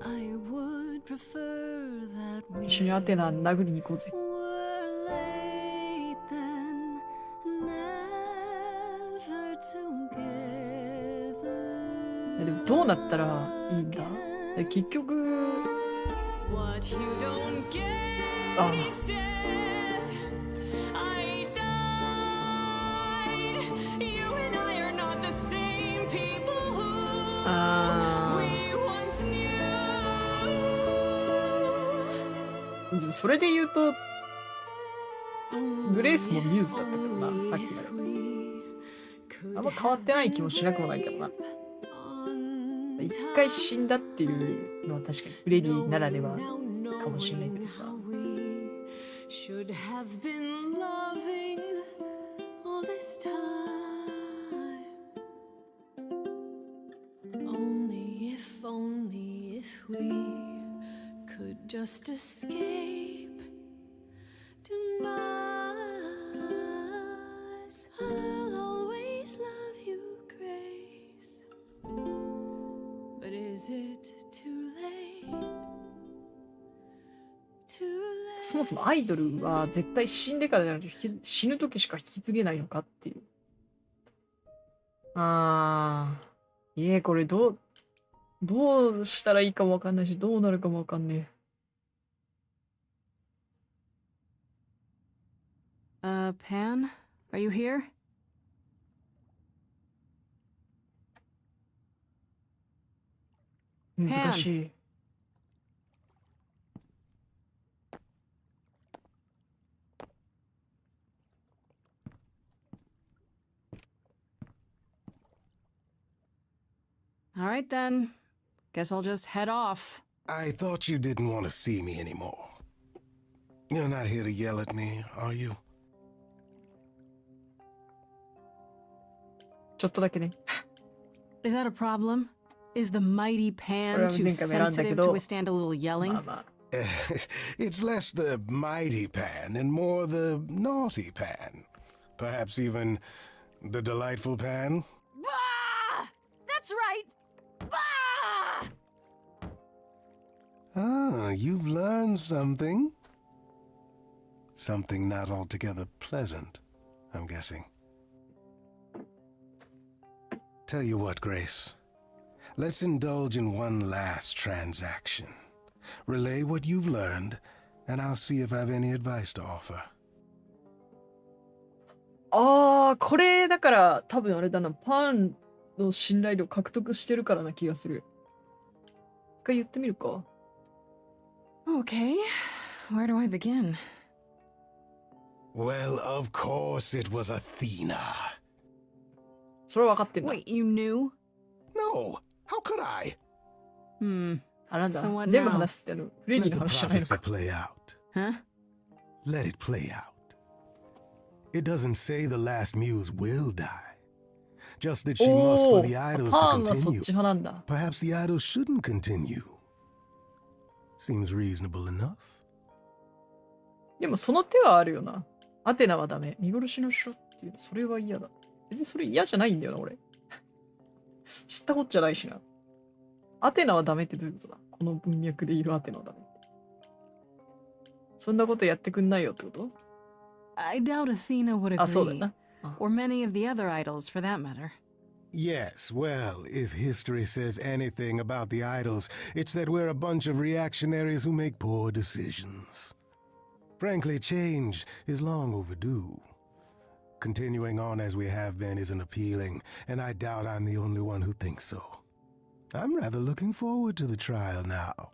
I would prefer that we 一緒にアテナ殴りに行こうぜ。 were late then, never together. でもどうなったらいいんだ？結局それで言うと、グレイスもミューズだったけどな、さっきまで。あんま変わってない気もしなくもないけどな。一回死んだっていうのは確かにフレディならではかもしれないけどさ。Just escape to Mars. I'll always love you, Grace. But is it too late? Too late? そもそもアイドルは絶対死んでからじゃなくて死ぬ時しか引き継げないのかっていう。これどうしたらいいかもわかんないし、どうなるかもわかんねえ。Pan? Are you here?難しい。All right then. Guess I'll just head off. I thought you didn't want to see me anymore. You're not here to yell at me, are you? ちょっとだけね。Is that a problem? Is the mighty Pan too sensitive to withstand a little yelling? It's less the mighty Pan and more the naughty Pan. Perhaps even the delightful Pan? Bah! That's right! Bah! Ah, you've learned something. Something not altogether pleasant, I'm guessing. Tell you what, Grace. Let's indulge in one last transaction. Relay what you've learned, and I'll see if I've any advice to offer. これだから多分あれだな、パンの信頼度獲得してるからな気がする。一回言ってみるか。Okay, where do I begin? Well, of course it was Athena. それは分かってんだ。Wait, you knew? No, how could I? なんだ、 So what 全部 now? 話すってフレディ Let の the 話じゃないの prophecy か。 play out. Huh? Let it play out. It doesn't say the last muse will die. Just that she must for the idols パ to ンはそっ continue. ち派なんだ。 Perhaps the idols shouldn't continue. Seems reasonable enough. でもその手はあるよな。アテナはダメ。見殺しの城っていう、それは嫌だ。別にそれ嫌じゃないんだよな、俺。知ったことじゃないしな。アテナはダメってどういうことだ？この文脈でいるアテナはダメって。そんなことやってくんないよってこと？ I doubt Athena would あ、そうだよ agree. な。Or many of the other idols, for that matter. Yes, well, if history says anything about the idols, it's that we're a bunch of reactionaries who make poor decisions. Frankly, change is long overdue. Continuing on as we have been isn't appealing, and I doubt I'm the only one who thinks so. I'm rather looking forward to the trial now.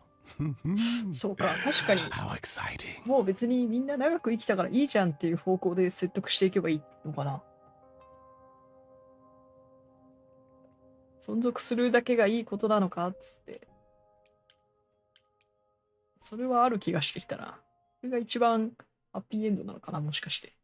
そうか、確かに。 How exciting. もう別にみんな長く生きたからいいじゃんっていう方向で説得していけばいいのかな。存続するだけがいいことなのかっつって。それはある気がしてきたな。それが一番ハッピーエンドなのかな、もしかして。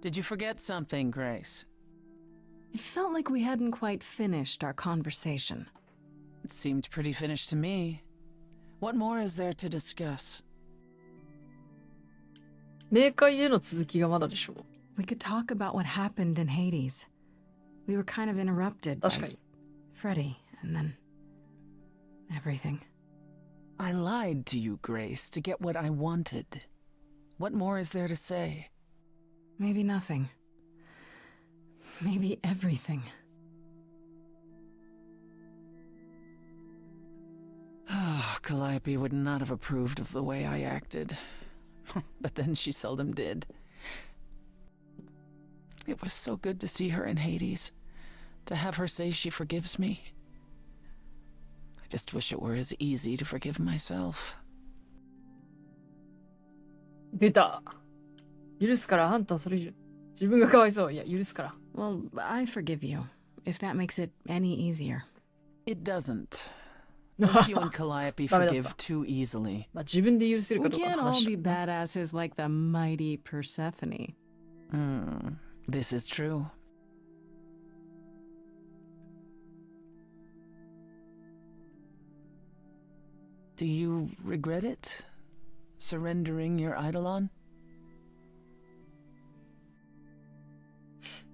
Did you forget something, Grace? It felt like we hadn't quite finished our conversation. It seemed pretty finished to me. What more is there to discuss? 冥界での続きがまだでしょう。 We could talk about what happened in Hades. We were kind of interrupted 確か by に。 Freddy, and then everything. I lied to you, Grace, to get what I wanted. What more is there to say? Maybe nothing. Maybe everything. Calliope would not have approved of the way I acted. But then she seldom did. It was so good to see her in Hades, to have her say she forgives me. I just wish it were as easy to forgive myself. 出た。許すから、あんたそれ以上自分がかわいそう。いや、許すから。Well, I forgive you, if that makes it any easier. It doesn't. Both you and Calliope forgive too easily. まあ自分で許せるか We どうかの can't all 話 be badasses like the mighty Persephone. This is true. Do you regret it? Surrendering your Eidolon?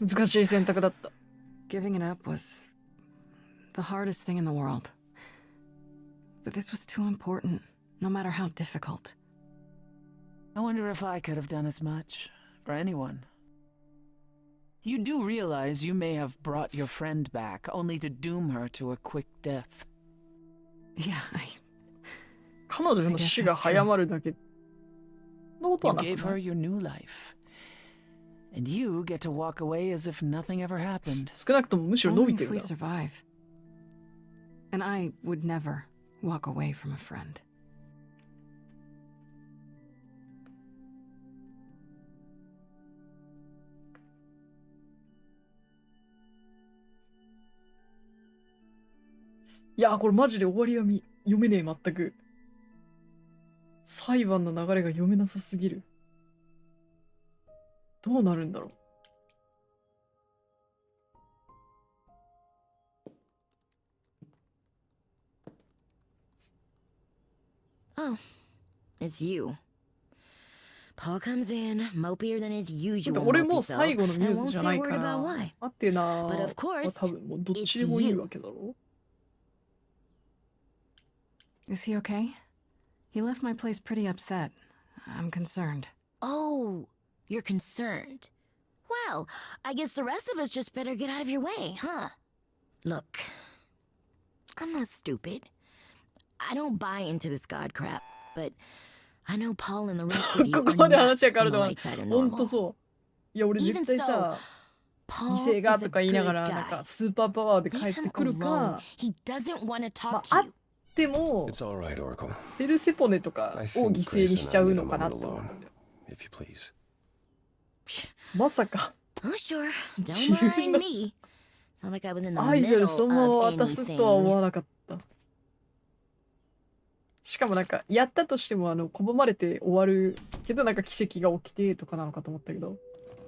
難しい選択だった。Giving it up was the hardest thing in the world. But this was too important, no matter how difficult. I wonder if I could have done as much for anyone. You do realize you may have brought your friend back, only to doom her to a quick death. Yeah, 彼女の死が早まるだけのことは You な gave くな her い。 your new life. And you get to walk away as if nothing ever happened. 少なくともむしろ伸 only びて if る we だろ。 survive. And I would never walk away from a friend. いやー、これマジで終わりは読めねえ、全く。裁判の流れが読めなさすぎる。どうなるんだろう。Oh, it's you. Paul comes in, mopier than his だって usual 俺 mopey も self, 最後のミュ and ー won't ズじゃ say な a い word から about why. 待ってな But ー of course, 多分もうどっちでもいいわけだろ。 Is he okay? He left my place pretty upset. I'm concerned. Oh, you're concerned. Well, I guess the rest of us just better get out of your way, huh? Look, I'm not stupid. I don't buy into this god crap, but I know Paul and the rest of you こ are こまで not 話が変わ on る the とは right side of ほんと normal. そう。いや俺絶 Even 対 so, さ、犠 Paul 牲が is と a か言いなが good らなんか guy. スーパーパワーで帰 Leave って him くる alone. か、 He doesn't want to ま talk あ to あっ you. ても It's all right, Oracle. ペルセポネとか I を think 犠牲に Grace しちゃ and う I need の a かな moment と思う alone, んだよ。 if you please. まさか Oh, sure. 自 Don't 分 mind の me. Sound like I was in the アイドル middle そのまま of 渡すとは思 anything. わなかった。しかもなんかやったとしても拒まれて終わるけどなんか奇跡が起きてとかなのかと思ったけど、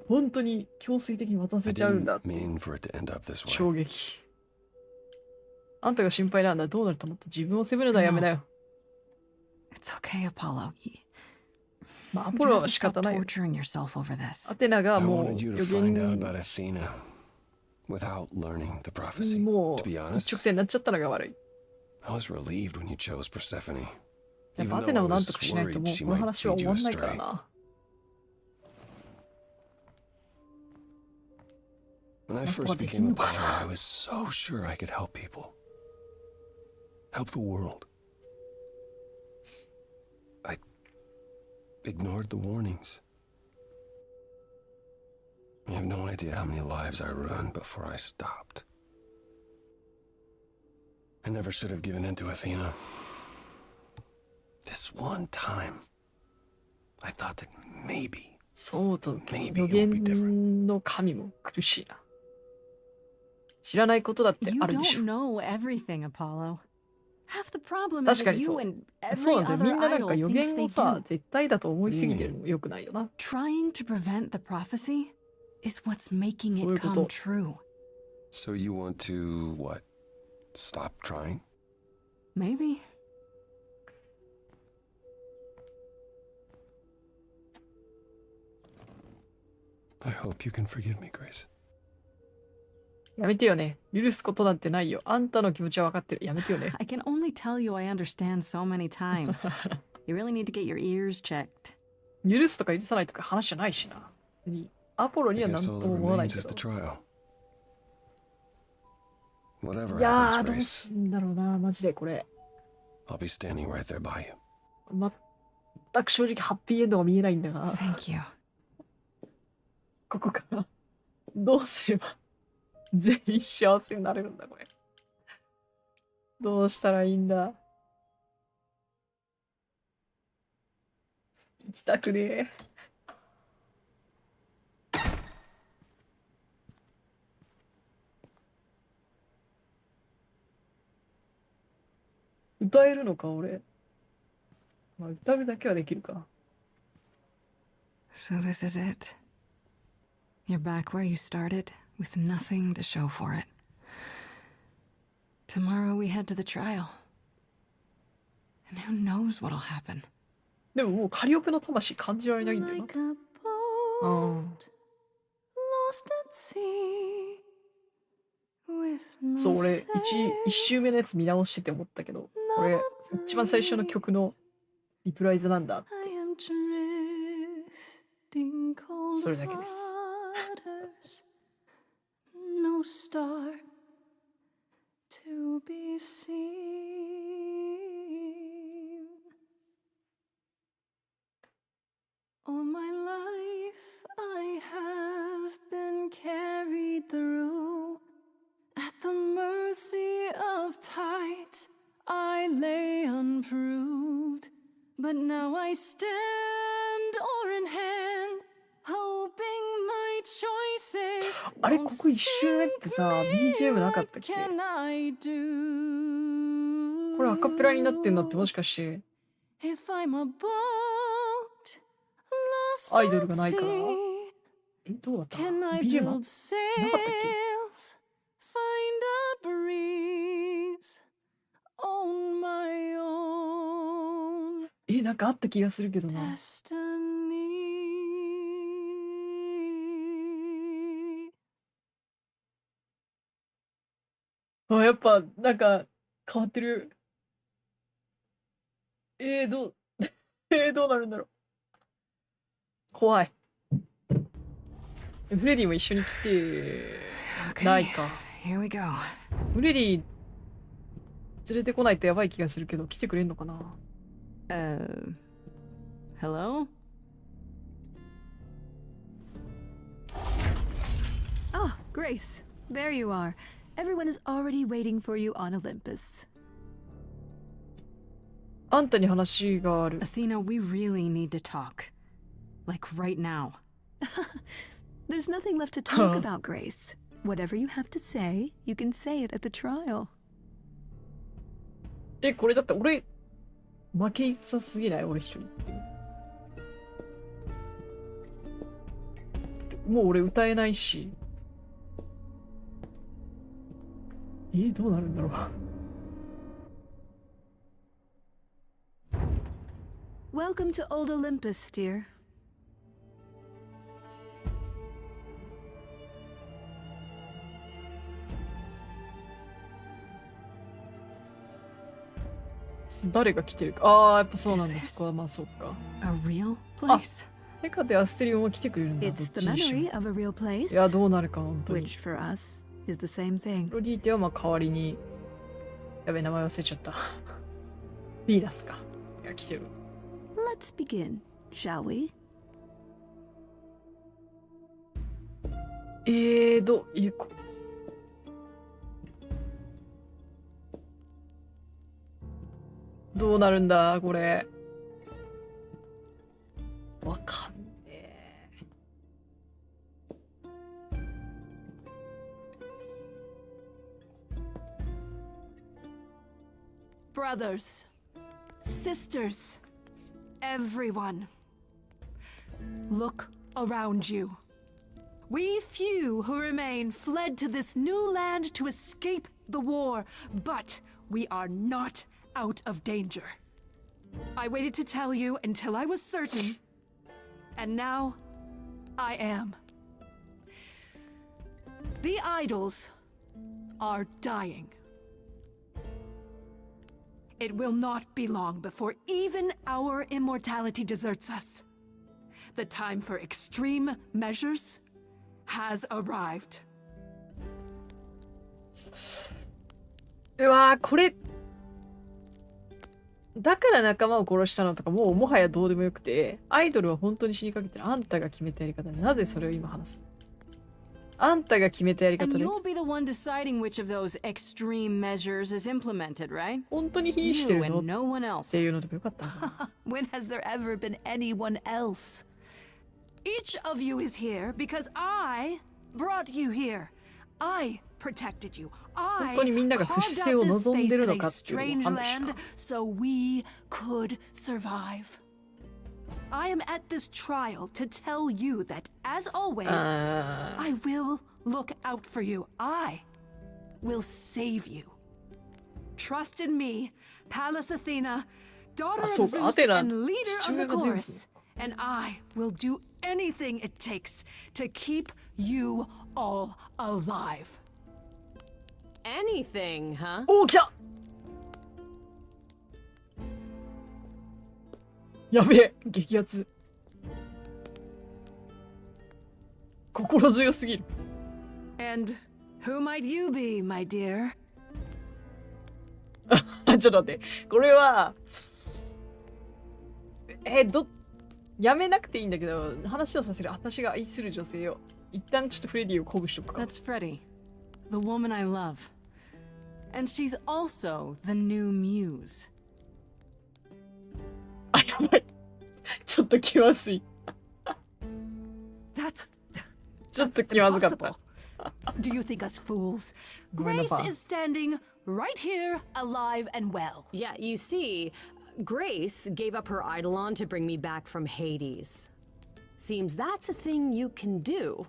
本当に強制的に渡 I せちゃうんだ didn't って mean for it to end up this way. 衝撃。あんたが心配なんだ。どうなると思った。自分を責めるのはやめなよ。 It's okay, Apollo. まあア You ポロ have は to 仕 stop 方ないよ。 torturing yourself over this. アテナが I もう wanted you 予 to find out 言 about Athena without learning the prophecy. にも To う be 一 honest, 直線になっちゃったのが悪い。 I was relieved when you chose Persephone. やっ Even ぱアテ though ナ I をなん was とかしないと worried もう she この might 話は lead 終 you わんないから astray. な。 When I やっぱ first でき became ん a のか pilot, I な。 was so sure I could help people. Help the world. I ignored the warnings. You have no idea how many lives I ruined before I stopped. I never should have given in to Athena. This one time, I thought that maybe, そうと maybe 予 it would be different. 言の神も苦しいな。知らないことだって You あるでし don't ょ。 know everything, Apollo. Half the problem 確 is か that に you そう。 and そう every なんだよ。み other んななんか idol 予 thinks 言 they をさ、 do. 絶対だと思いすぎてるのも良くないよな。 Trying to prevent the prophecy is what's making そういう it こ come と。 true. So you want to, what, stop trying? Maybe. I hope you can forgive me, Grace. やめてよね。許すことなんてないよ。あんたの気持ちは分かってる。やめてよね。 I can only tell you I understand so many times. You really need to get your ears checked. 許すとか許さないとか話じゃないしな。別にアポロに I は何 guess と all も that 思わない remains け is ど。 the trial. Whatever いやー、 happens, どう Grace, すんだろうな、マジでこれ。 I'll be standing right there by you. 待っ全く正直ハッピーエンドが見えないんだが。Thank you. ここからどうすれば全員幸せになれるんだこれ。どうしたらいいんだ。行きたくねえ。歌えるのか俺。まあ、歌うだけはできるか。So this is it. You're back where you started, with nothing to show for it. Tomorrow we head to the trial. And who knows what'll happen. でももうカリオペの魂感じられないんだよな。うん。そう、俺一周目のやつ見直してて思ったけど、これ一番最初の曲のリプライズなんだって。それだけです。No star to be seen. All my life I have been carried through. At the mercy of tides I lay unproved. But now I stand oar in hand, hoping my choices あれここ一周目ってさ BGM なかったっけ？これアカペラになってんのってもしかしてアイドルがないから？どうだった？ BGM なかったっけ？なんかあった気がするけどな。あ、やっぱなんか変わってる。どうどうなるんだろう。怖い。フレディも一緒に来てないか。Here we go. フレディ連れてこないとやばい気がするけど来てくれんのかな。Hello? Oh, Grace, there you are. Everyone is already waiting for you on Olympus. あんたに話がある。Athena, we really need to talk. Like right now. There's nothing left to talk about, Grace. Whatever you have to say, you can say it at the trial. これだって俺負け戦すぎない？俺一緒にもう俺歌えないし。どうなるんだろう。Welcome to Old Olympus, dear. 誰が来てるか。やっぱそうなんですか。まあそっか。A real place? ヘカでアステリオンも来てくれるんだ。 It's the memory of a real place. いや、どうなるか本当に。 Which for us is the same thing. ロディーテはまあ代わりに、やべ、名前忘れちゃった。ヴィーナスか。いや、来てる。Let's begin, shall we? どうなるんだこれ。わかんねえ。Brothers, sisters, everyone, look around you. We few who remain fled to this new land to escape the war, but we are not out of danger. I waited to tell you until I was certain, and now I am. The idols are dying. It will not be long before even our immortality deserts us. The time for extreme measures has arrived. うわー、これだから仲間を殺したのとかもはやどうでもよくて、アイドルは本当に死にかけてるあんたが決めたやり方で、なぜそれを今話す？あんたが決めたやり方で。And you'll be the one deciding which of those extreme measures is implemented, right? 本当に非してるの You and no one else. っていうのでもよかったな。When has there ever been anyone else? Each of you is here because I brought you here. I protected you. I 本当にみんなが不死性を望んでるのかっていうのを判断した。 so we could survive. I am at this trial to tell you that, as always, I will look out for you. I will save you. Trust in me, Pallas Athena, daughter of Zeus and leader of the chorus, and I will do anything it takes to keep you all alive. Anything, huh? おー、来た！やべえ、激アツ。心強すぎる。And who might you be, my dear? ちょっと待って。これは、やめなくていいんだけど、話をさせる私が愛する女性を。一旦ちょっとフレディを鼓舞しとくか。That's Freddie, the woman I love. And she's also the new muse. あ、やばい。ちょっと気まずい。ちょっと気まずかった。Do you think us fools? Grace is standing right here, alive and well. Yeah, you see, Grace gave up her eidolon to bring me back from Hades. Seems that's a thing you can do.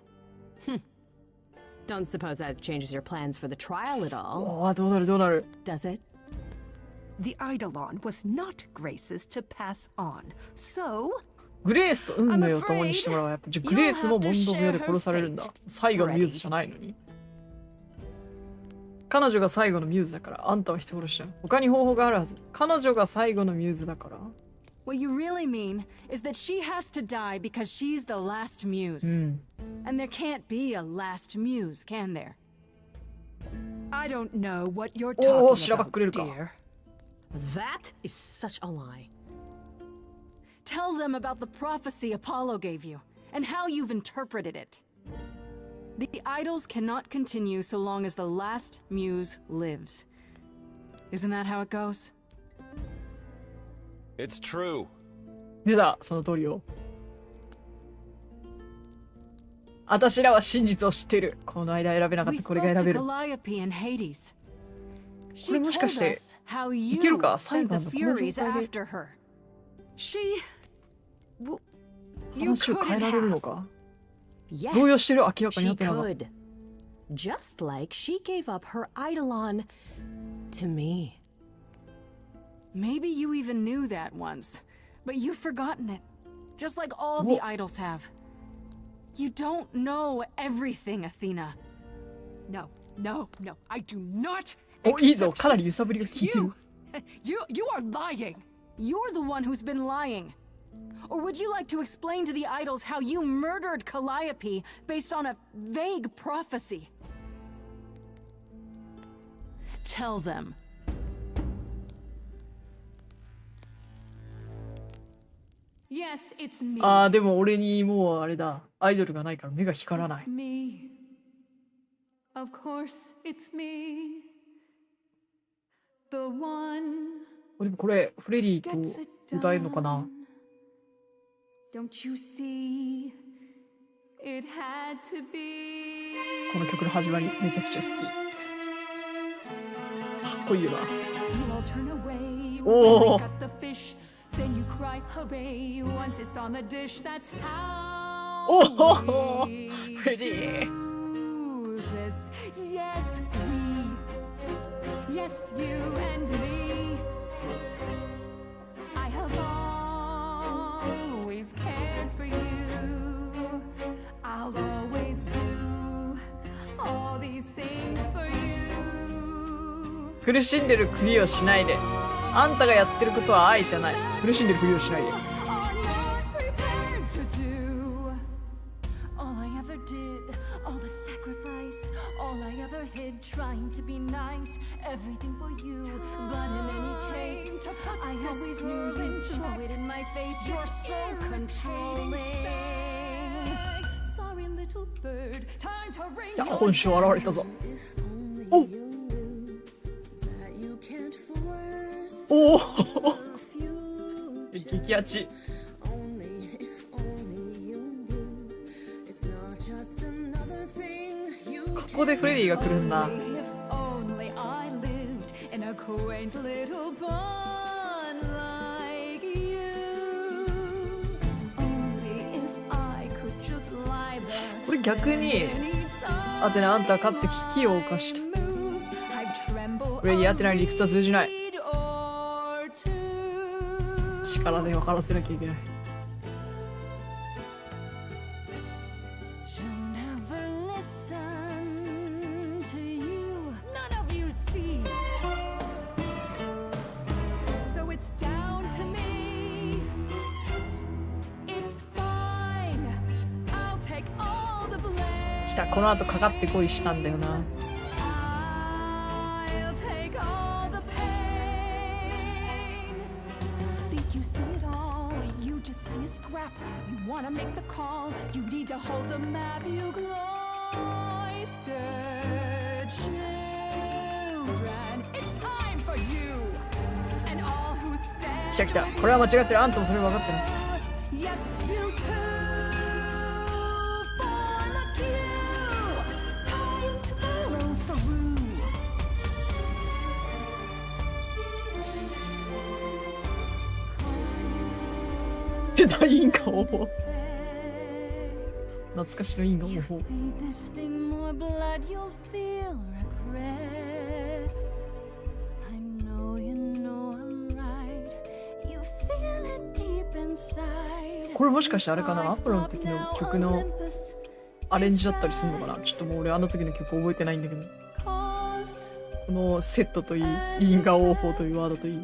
Don't suppose that changes your plans for the trial at all. どうなるどうなる。 Does it? The eidolon was not Grace's to pass on, so グレースと運命を共にしてもらう。やっぱグレースもモンド部屋で殺されるんだ。最後のミューズじゃないのに。彼女が最後のミューズだから、あんたは人殺しだ。他に方法があるはず。彼女が最後のミューズだから。What you really mean is that she has to die because she's the last muse. And there can't be a last muse, can there? I don't know what you're talking about, dear. That is such a lie. Tell them about the prophecy Apollo gave you, and how you've interpreted it. The idols cannot continue so long as the last muse lives. Isn't that how it goes? It's true. 出た、その通りよ。私らは真実を知っている。この間選べなかったこれが選べる。これもしかしていけるか？裁判のこの状態で話を変えられるのか？動揺してる。明らかになってなかった。Just like she gave up her eidolon to me. Maybe you even knew that once, but you've forgotten it, just like all the idols have. You don't know everything, Athena. No, no, no, I do not accept this. You are lying. You're the one who's been lying. Or would you like to explain to the idols how you murdered Calliope based on a vague prophecy? Tell them. Yes, it's me. ああ、でも俺にもうあれだ。アイドルがないから目が光らない。It's me. Of course, it's me. The one. でもこれフレディと歌えるのかな？ Don't you see? It had to be. この曲の始まりめちゃくちゃ好き。かっこいいよな。おお。Then you cry, hooray, once it's on the dish, that's how we do this. Yes, we, yes, you and me. I have always cared for you. I'll always do all these things for you. 苦しんでるふりをしないで。あんたがやってることは愛じゃない。苦しんでるふりをしないで。always knew you'd throw it in my face. You're so controlling. Sorry, little bird. Time to ring. さあ、本性現れたぞ。おおお激アチ。ここでフレディが来るんだ。これ逆にアテナ、あんたはかつて危機を冒した。フレディ、アテナに理屈は通じない。力で分からせなきゃいけない。来た、この後かかってこいしたんだよな。Wanna make the call, you need to hold the map, you cloistered children. It's time for you and all who stand. 来た来た、これは間違ってる。あんたもそれ分かってる。 Yes, you too. Form a queue. Time to follow through. 出た、因果応報。懐かしの因果応報。これもしかしてあれかな、アポロの時の曲のアレンジだったりするのかな。ちょっともう俺あの時の曲覚えてないんだけど、このセットといい、因果応報というワードといい。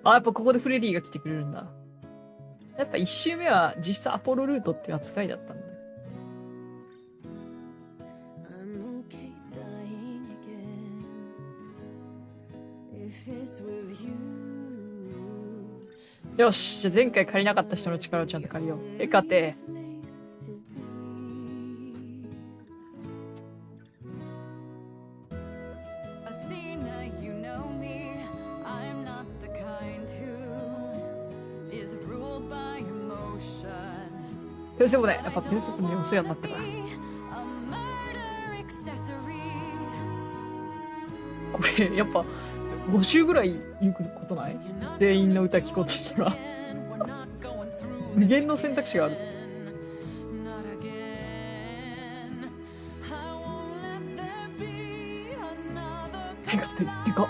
あ、やっぱここでフレディが来てくれるんだ。やっぱ1周目は実際アポロルートっていう扱いだったんだ。よし、じゃあ前回借りなかった人の力をちゃんと借りよう。エカテ。ペルセボネ、やっぱペルセボネにお世話になったから。これやっぱ5週ぐらい言うことない？全員の歌聴こうとしたら無限の選択肢があるぞ。てかてか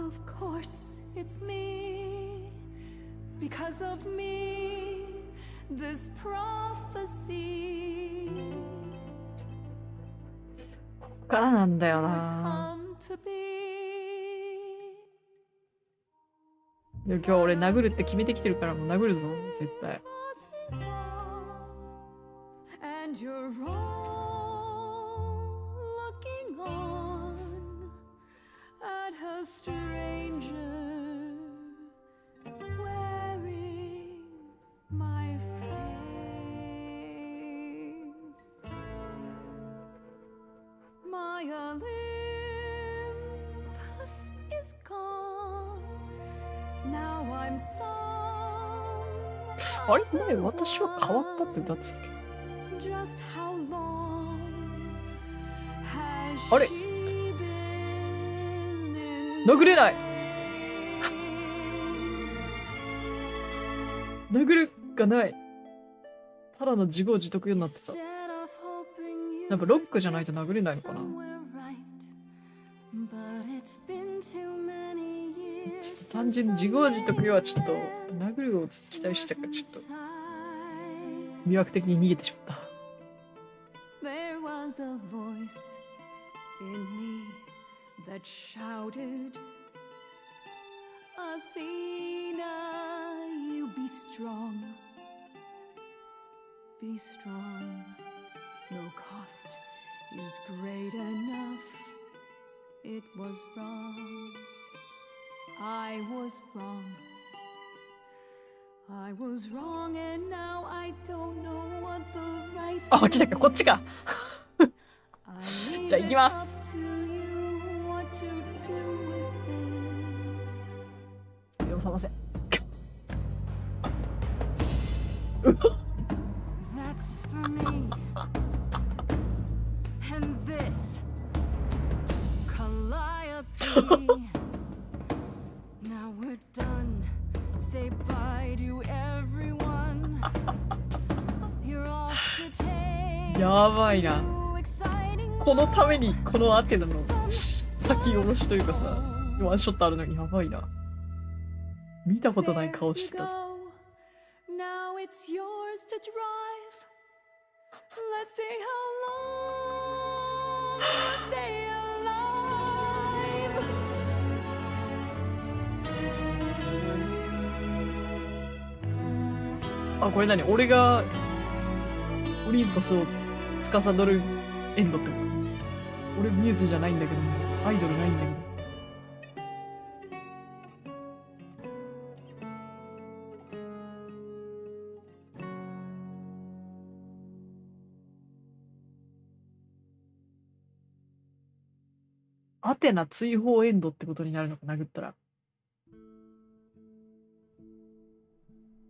Of course, it's me. Because of me, this prophecy こっからなんだよな。 come to be. でも今日俺殴るって決めてきてるからもう殴るぞ絶対。 And you're all looking on at a stranger wearing my face. My Olympus is gone. Now I'm some. あれ前私は変わったって歌ってたっけ。 Just how long has あれ she been in 殴れない。 place? 殴るがない。ただの自業自得ようになってた。やっぱロックじゃないと殴れないのかな。ちょっと単純に自業自得はちょっと殴るを期待したからちょっと魅惑的に逃げてしまった。There was a voice in me that shouted, Athena, you be strong. Be strong. No cost is great enough. It was wrong. I was wrong. I was wrong and now I don't know what the right あ、来たか、こっちか。じゃあ行きます。目を覚ませ。That's for me. And this Calliope. Now we're done. Say bye to everyone. You're off to take. やばいな。このためにこのアテナの書き下ろしというかさ、ワンショットあるのにやばいな。見たことない顔してたぞ。Now it's yours to drive. Let's see how long you stay alive. あ、これ何？俺がオリンポスを司るエンドってこと？俺ミューズじゃないんだけど、アイドルないんだけど。アテナ追放エンドってことになるのか、殴ったら。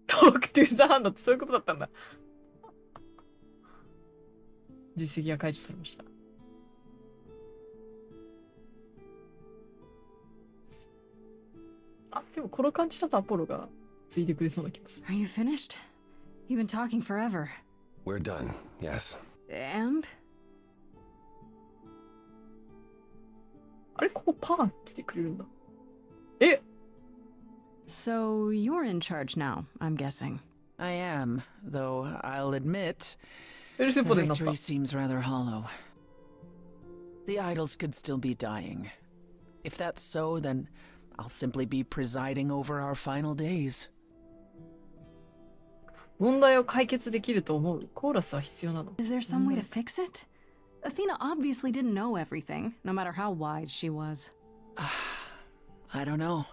トークトゥーザハンドってそういうことだったんだ。実績が解除されました。あ、でもこの感じだとアポロがついてくれそうな気がする。Are you finished? You've been talking forever. We're done, yes. And? あれ、ここパーン来てくれるんだ。え So you're in charge now, I'm guessing. I am, though I'll admit, エルセ the ポでなった。 victory seems rather hollow. The idols could still be dying. If that's so, then I'll simply be presiding over our final days. 問題を解決できると思う。コーラスは必要なの。Is there some way to fix it? Athena obviously didn't know everything, no matter how wise she was. I don't know.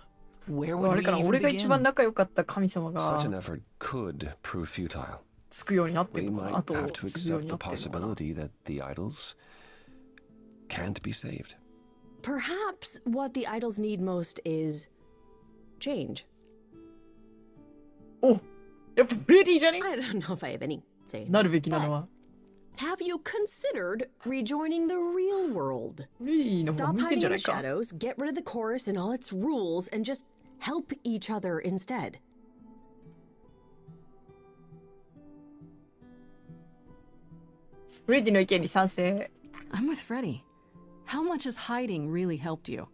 Where あ would れ we から even 俺が一番 begin? 仲良かった神様が Such an effort could prove futile. つくようになって We るのかな。 might あと have to つくよう accept に the なってるのかな。 possibility that the idols can't be saved. Perhaps what the idols need most is change. お、やっぱフレディじゃね I don't know if I have any say in なる this, べきなの but は。 have you considered rejoining the real world? フレディの方が Stop 向いてん hiding じゃ in な the いか。 shadows, get rid of the chorus and all its rules, and just help each other instead. フレディの意見に賛成。 I'm with Freddy. How much has hiding really helped you?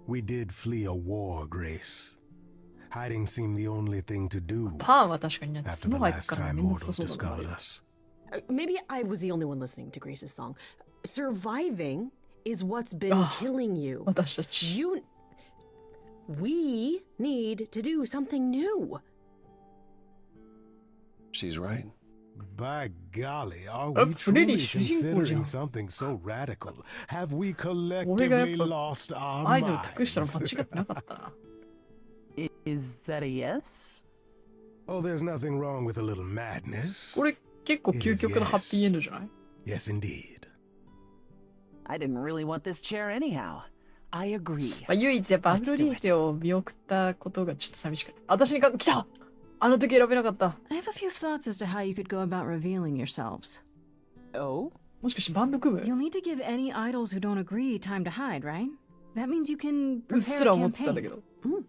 We did flee a war, Grace. Hiding seemed the only thing to do パンは確かにね、 after 筒 the の入っ last から time めんどくさ mortals そうだな。 discovered us. Maybe I was the only one listening to Grace's song. Surviving is what's been Ah. killing you. 私たち。 We need to do something new. She's right. By golly, are Oh, we Freddy, truly 主人公じゃん。 considering something so radical? Have we 俺がやっ collectively ぱ lost our アイドル託したら間 minds? 違ってなかったな。 Is that a yes? Oh, there's nothing wrong with a little madness. これ結構究極のハッピーエンドじゃない？ Yes, indeed. I didn't really want this chair anyhow. I agree. まあ、唯一やっぱアフロディーテを見送ったことがちょっと寂しかった。私に来た！あの時選べなかった。 I have a few thoughts as to how you could go about revealing yourselves. Oh? もしかしてバンド組む？ You'll need to give any idols who don't agree time to hide, right? That means you can うっす prepare ら a 思ってたんだけ campaign. ど。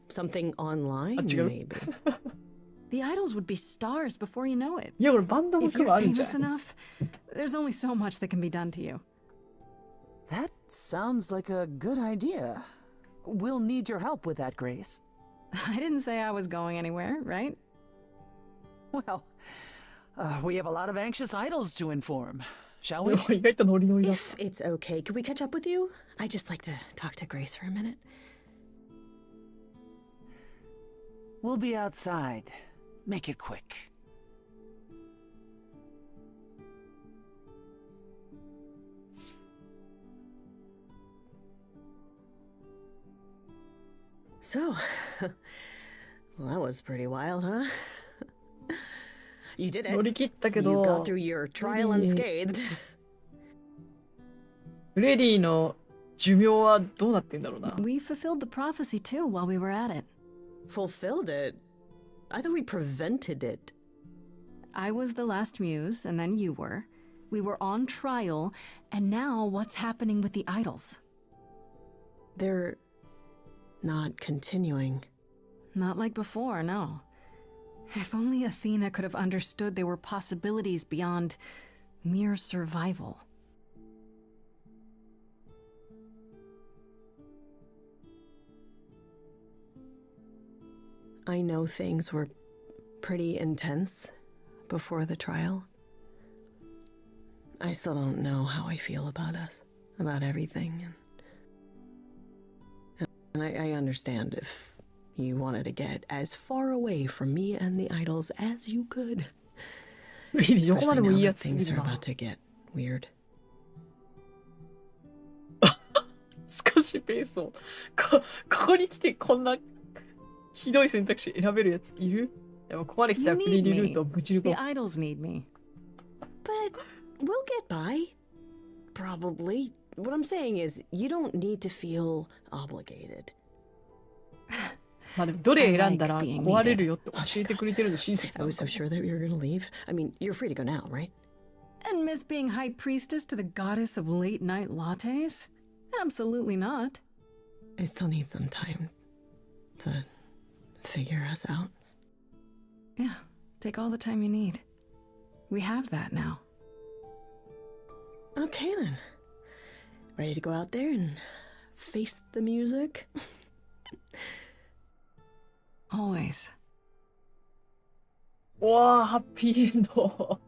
Something online, Ah, chico. maybe. The idols would be stars before you know it. いや、俺バンドも If 多 you're 分あるんじゃ famous ない enough, there's only so much that can be done to you. That sounds like a good idea. We'll need your help with that, Grace. I didn't say I was going anywhere, right? Well, we have a lot of anxious idols to inform. Shall we? 意外とノリノリだ。 If it's okay, could we catch up with you? I'd just like to talk to Grace for a minute. We'll be outside. Make it quick. So, well, that was pretty wild, huh? You did it. 乗り切ったけ You ど、 got through your trial unscathed. フレディの寿命はどうなってんだろうな。 We fulfilled the prophecy too while we were at it. Fulfilled it? I thought we prevented it. I was the last muse, and then you were. We were on trial, and now what's happening with the idols? They're not continuing. Not like before, no. If only Athena could have understood there were possibilities beyond mere survival. I know things were pretty intense before the trial. I still don't know how I feel about us, about everything. And I understand if you wanted to get as far away from me and the idols as you could. フレディどこまで Especially もいい now や that つすぎ things る are な。 about to get weird. 少しペースをここに来てこんなひどい選択肢選べるやついる？でもここまで来た You らフレ need ディルー me. トをぶち抜こ The う。 idols need me. But we'll get by. Probably. What I'm saying is, you don't need to feel obligated. まあでもどれ選んだら I like being 壊れるよって教えてくれてるの親切 I なの was か so sure that you were gonna leave. I mean, you're free to go now, right? And miss being high priestess to the goddess of late night lattes? Absolutely not. I still need some time to figure us out. Yeah, take all the time you need. We have that now. Okay then. Ready to go out there and face the music? Always. うわあハッピーエンド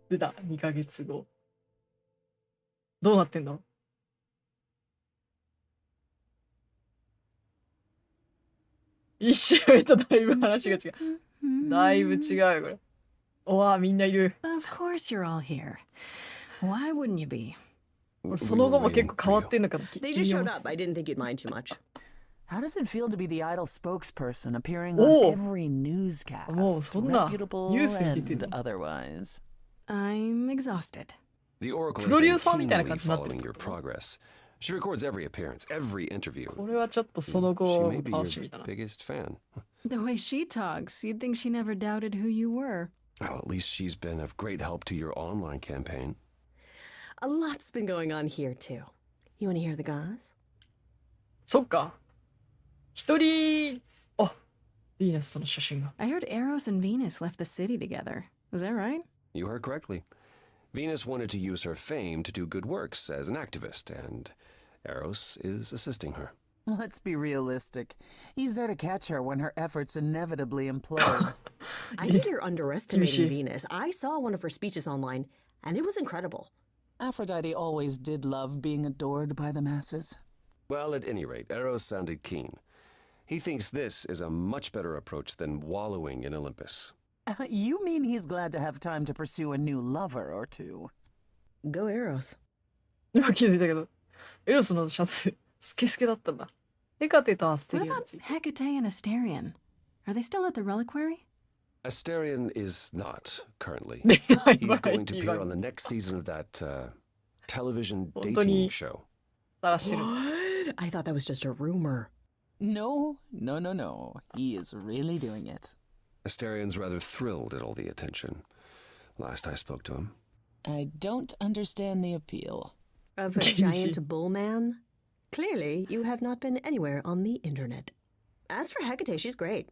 出た2ヶ月後どうなってんの一周目とだいぶ話が違うだいぶ違うよこれうわあみんないる Of course you're all here. Why wouldn't you be? 俺その後も結構変わってんのかな They just showed up. I didn't think you'd mind too much. How does it feel to be the idol spokesperson appearing Oh. on every newscast, もうそんな reputable ニュースに出て and るの otherwise? I'm exhausted. The Oracle has プロデュ been ーサーみたいな keenly 感じになってる following your progress. She records every appearance, every interview. これはちょっとその She 後 may be 楽し your みだな biggest fan. The way she talks, you'd think she never doubted who you were. Well, at least she's been of great help to your online campaign. A lot's been going on here too. You want to hear the goss? そっか一人あヴィーナスとの写真が I heard Eros and Venus left the city together. Was that right? You heard correctly. Venus wanted to use her fame to do good works as an activist, and Eros is assisting her. Let's be realistic. He's there to catch her when her efforts inevitably implode. I think you're underestimating Douchey. Venus. I saw one of her speeches online, and it was incredible. Aphrodite always did love being adored by the masses. Well, at any rate, Eros sounded keen. He thinks this is a much better approach than wallowing in Olympus. You mean he's glad to have time to pursue a new lover or two? Go Eros. 今気づいたけどエロスのシャツスケスケだったんだヘカテとアステ What リア about について Hecate and Asterion? Are they still at the reliquary? Asterion is not currently. 恋愛 He's バラエ going テ to ィ appear 番 on the next season of that television 本当に dating show. 探してる What? I thought that was just a rumor. No. He is really doing it. Asterion's rather thrilled at all the attention. Last I spoke to him. I don't understand the appeal. Of a giant bull man? Clearly, you have not been anywhere on the internet. As for Hecate, she's great.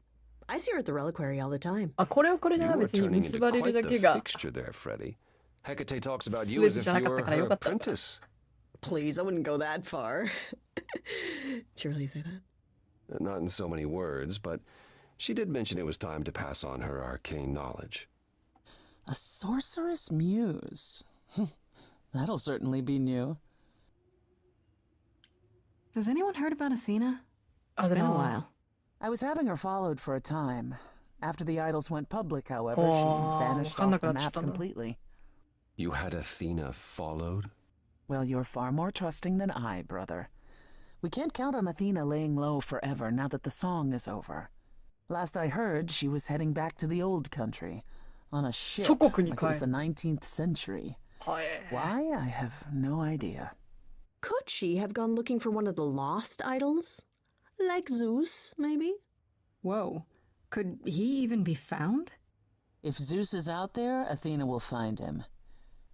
I see her at the reliquary all the time. あ、これはこれなら You are 別に turning 結 into ばれる quite だ the けが fixture there, Freddy. Hecate talks about you as if you were her apprentice. Please, I wouldn't go that far. Did you really say that? Not in so many words, but she did mention it was time to pass on her arcane knowledge. A sorceress muse. That'll certainly be new. Has anyone heard about Athena? It's been a while. I was having her followed for a time. After the idols went public, however, she vanished off the map completely. You had Athena followed? Well, you're far more trusting than I, brother. We can't count on Athena laying low forever now that the song is over. Last I heard, she was heading back to the old country, on a ship, like it was the 19th century. Why? I have no idea. Could she have gone looking for one of the lost idols? Like Zeus, maybe? Whoa. Could he even be found? If Zeus is out there, Athena will find him.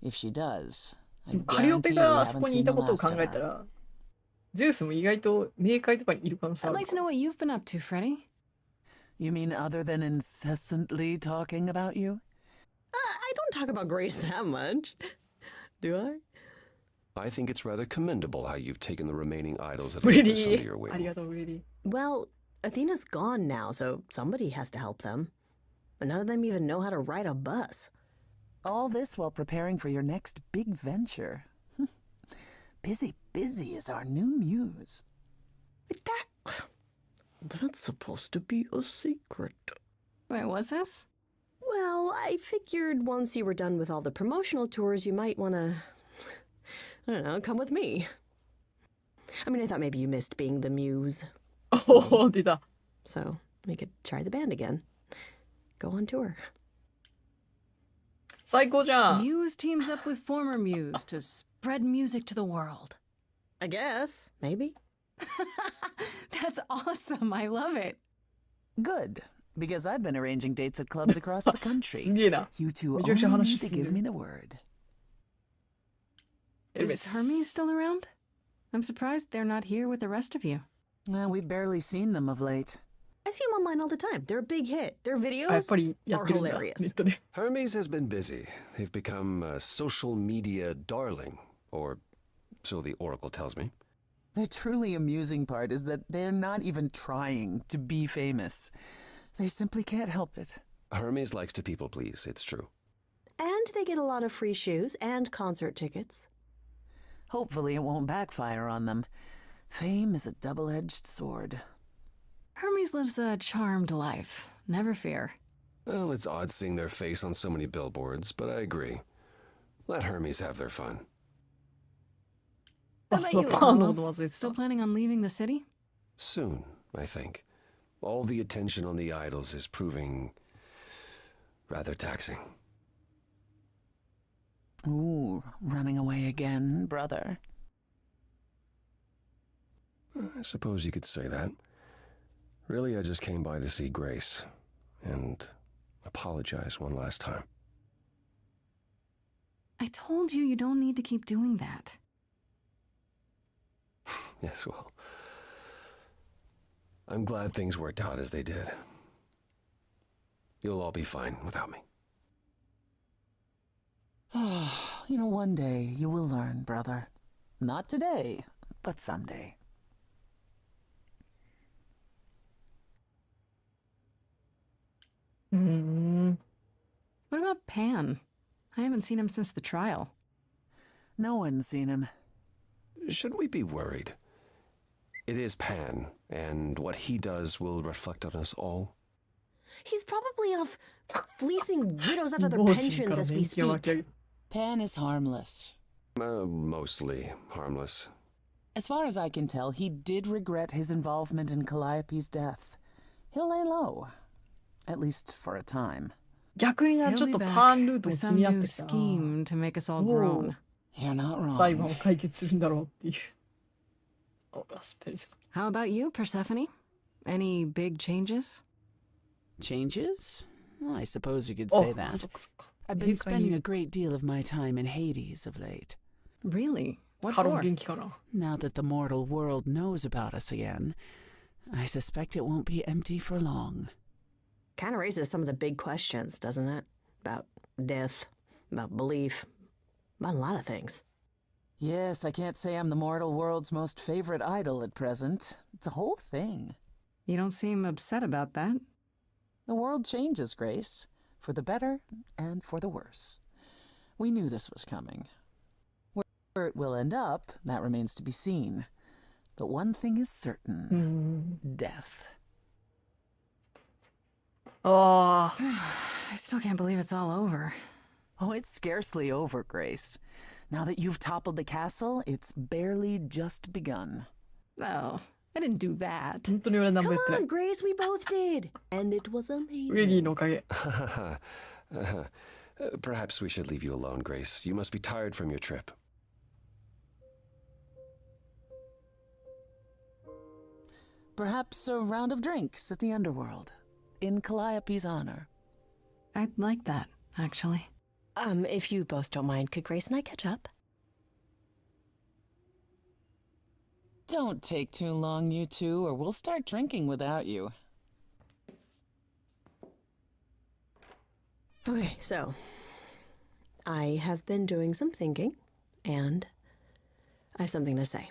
If she does, I カリオペ guarantee you が we あそ haven't こにい seen た the ことを last 考 of えた her. ら、ゼウスも意外と冥界とかにいる可能性あ I'd る like か to も。 know what you've been up to, Freddy. You mean other than incessantly talking about you? I don't talk about Grace that much. Do I? I think it's rather commendable how you've taken the remaining idols at ブレ Olympus デ under your ィあり wing. がとう、ブレディ Well, Athena's gone now, so somebody has to help them. And none of them even know how to ride a bus. All this while preparing for your next big venture. Busy is our new muse. That's supposed to be a secret. Wait, what's this? Well, I figured once you were done with all the promotional tours, you might want to, I don't know, come with me. I mean, I thought maybe you missed being the muse. おお、出た。 So we could try the band again. Go on tour. 最高じゃん。 Muse teams up with former Muse to spread music to the world. I guess. Maybe. That's awesome. I love it. Good, because I've been arranging dates at clubs across the す country. げえな。 You two めちゃくちゃ only 話 need to 進んで give る me the word. Is Hermes still around? I'm surprised they're not here with the rest of you. Well, we've barely seen them of late. I see them online all the time. They're a big hit. Their あ、やっ videos ぱりやっ are てるんだ。ネ hilarious. ットで。 Hermes has been busy. They've become a social media darling, or so the Oracle tells me. The truly amusing part is that they're not even trying to be famous. They simply can't help it. Hermes likes to people please, it's true. And they get a lot of free shoes and concert tickets. Hopefully it won't backfire on them. Fame is a double-edged sword. Hermes lives a charmed life. Never fear. Well, it's odd seeing their face on so many billboards, but I agree. Let Hermes have their fun. What about you, パンのこと忘れて Still た。 planning on leaving the city? Soon, I think. All the attention on the idols is proving rather taxing. Ooh, running away again, brother. I suppose you could say that. Really, I just came by to see Grace and apologize one last time. I told you you don't need to keep doing that. Yes, well, I'm glad things worked out as they did. You'll all be fine without me. You know, one day you will learn, brother. Not today, but someday. What about Pan? I haven't seen him since the trial. No one's seen him. Should we be worried? It is Pan, and what he does will reflect on us all. He's probably off fleecing widows out of their 両親か pensions ら as 年 we 金を分け speak. る。 Pan is harmless. Mostly harmless. As far as I can tell, he did regret his involvement in Calliope's death. He'll lay low. At least for a time. 逆にな、ちょ He'll っ be と back パンルート with も気 some になっ new てきたな。 scheme to make us all ど groan. う You're not 裁判 wrong. を解決するんだろうっていう。お、ラスペリス。 How about you, Persephone? Any big changes? Changes? Well, I suppose you could お、 say あ、 that. そっかそっか。 I've been spending a great deal of my time in Hades of late. Really? What ハロン for? 元気かな。 Now that the mortal world knows about us again, I suspect it won't be empty for long. Kind of raises some of the big questions, doesn't it? About death, about belief, about a lot of things. Yes, I can't say I'm the mortal world's most favorite idol at present. It's a whole thing. You don't seem upset about that. The world changes, Grace. For the better and for the worse. We knew this was coming. Where it will end up, that remains to be seen. But one thing is certain. Death. Oh. I still can't believe it's all over. Oh, it's scarcely over, Grace. Now that you've toppled the castle, it's barely just begun. Oh, I didn't do that. Come on, Grace, we both did. And it was amazing. Perhaps we should leave you alone, Grace. You must be tired from your trip. Perhaps a round of drinks at the underworld, in Calliope's honor. I'd like that, actually. If you both don't mind, could Grace and I catch up? Don't take too long, you two, or we'll start drinking without you. Okay, so I have been doing some thinking, and I have something to say.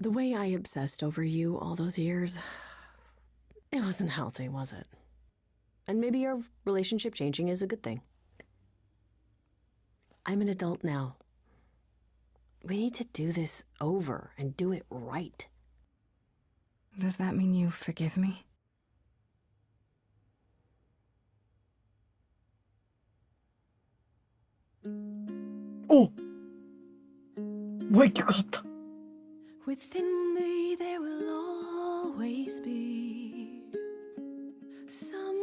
The way I obsessed over you all those years, it wasn't healthy, was it? And maybe our relationship changing is a good thing. I'm an adult now. We need to do this over and do it right. Does that mean you forgive me? Oh! もう一曲あった。Within me there will always be something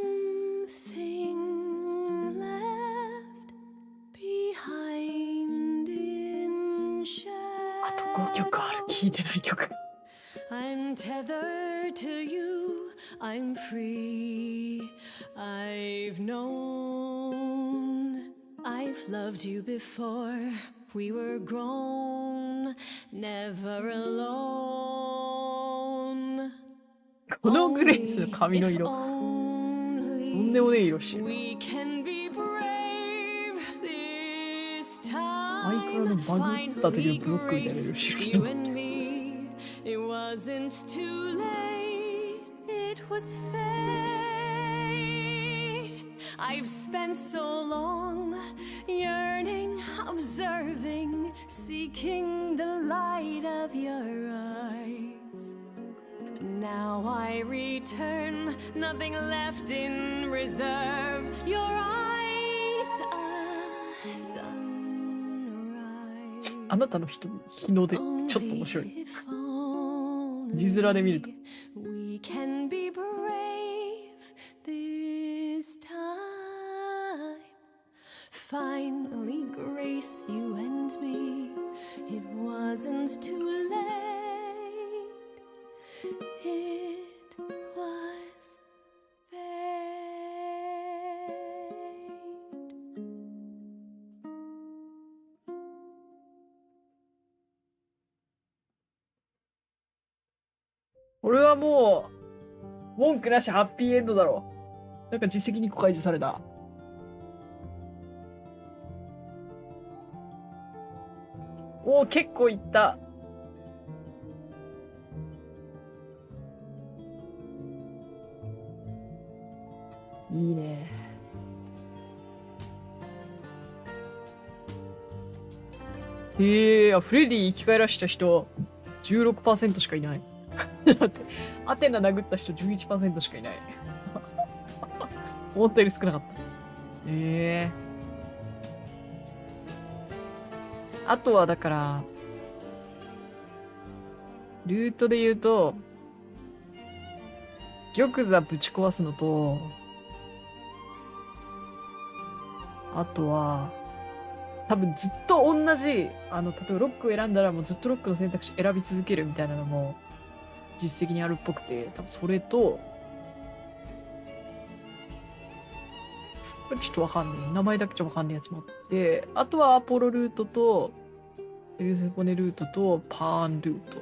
left behind in shadow. あと5曲ある。聴いてない曲。I'm tethered to you, I'm free. I've known, I've loved you before. We were grown, never alone. このグレースの髪の色。とんでもねえ色してる。マイクロのバグった時のブロックみたいな色してるけど。It wasn't too late, it was fate. I've spent so long yearning, observing, seeking the light of your eyes. Now I return, nothing left in reserve. Your eyes, a sunrise. あなたの日の出ちょっと面白い。字面で見ると。We can be brave this time. Finally, Grace, you and me. It wasn't too late. It was fate. 俺はもう文句なしハッピーエンドだろう。なんか実績2個解除された。おお、結構いった。いいね。フレディ生き返らした人 16% しかいない。ちょっと待って、アテナ殴った人 11% しかいない。思ったより少なかった。あとはだから、ルートで言うと、玉座ぶち壊すのと、あとは、多分ずっと同じ、例えばロックを選んだらもうずっとロックの選択肢選び続けるみたいなのも実績にあるっぽくて、多分それと、これちょっとわかんない。名前だけちょっとわかんないやつもあって、あとはアポロルートと、ペルセポネルートと、パーンルート。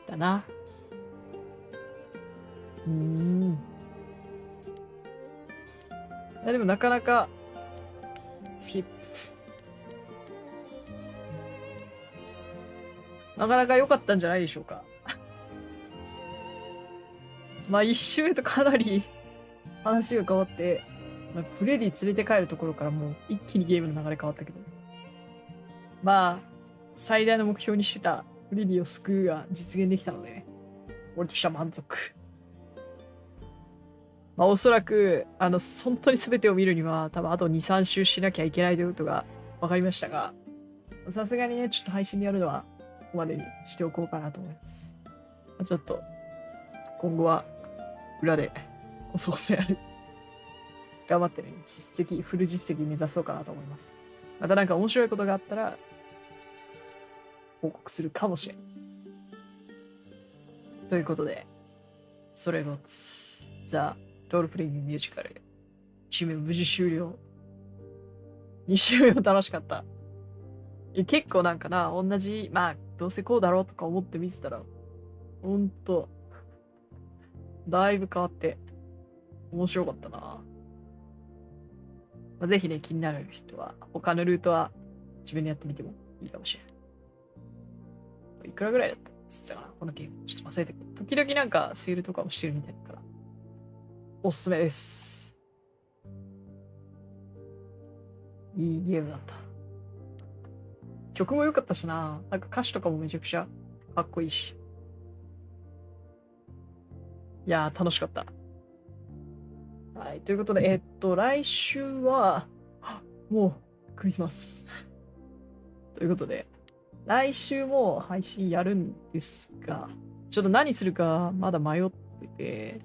だな。いやでもなかなかスキップなかなか良かったんじゃないでしょうか。まあ一周目とかなり話が変わって、なんかフレディ連れて帰るところからもう一気にゲームの流れ変わったけど、まあ最大の目標にしてたフレディを救うが実現できたので、ね、俺としては満足。まあおそらく本当に全てを見るには多分あと 2,3 周しなきゃいけないということが分かりましたが、さすがにねちょっと配信でやるのはここまでにしておこうかなと思います。ちょっと今後は裏でコソコソやる。頑張ってね、フル実績目指そうかなと思います。またなんか面白いことがあったら報告するかもしれん。ということで、それのザ・ロールプレイングミュージカル1周目無事終了。2周目も楽しかった。結構なんかな、同じ、まあどうせこうだろうとか思って見てたら、ほんとだいぶ変わって面白かったな。まあ、ぜひね、気になる人は他のルートは自分でやってみてもいいかもしれない。いくらぐらいだったっつったかな、このゲーム。ちょっと忘れてくる。時々なんかセールとかもしてるみたいだから、おすすめです。いいゲームだった。曲も良かったしな。なんか歌詞とかもめちゃくちゃかっこいいし。いやー、楽しかった。はい。ということで、来週は、もうクリスマス。ということで、来週も配信やるんですが、ちょっと何するかまだ迷ってて、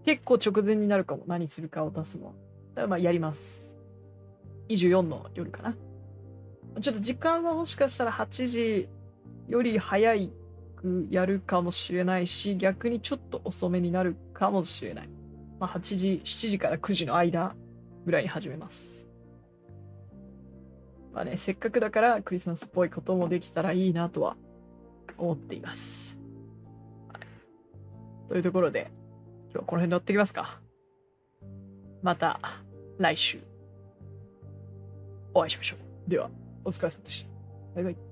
結構直前になるかも、何するかを出すの。だからまあやります。24の夜かな。ちょっと時間はもしかしたら8時より早くやるかもしれないし、逆にちょっと遅めになるかもしれない。まあ8時、7時から9時の間ぐらいに始めます。まあね、せっかくだからクリスマスっぽいこともできたらいいなとは思っています。はい、というところで、今日はこの辺で終わっていきますか。また来週お会いしましょう。では、お疲れ様でした。バイバイ。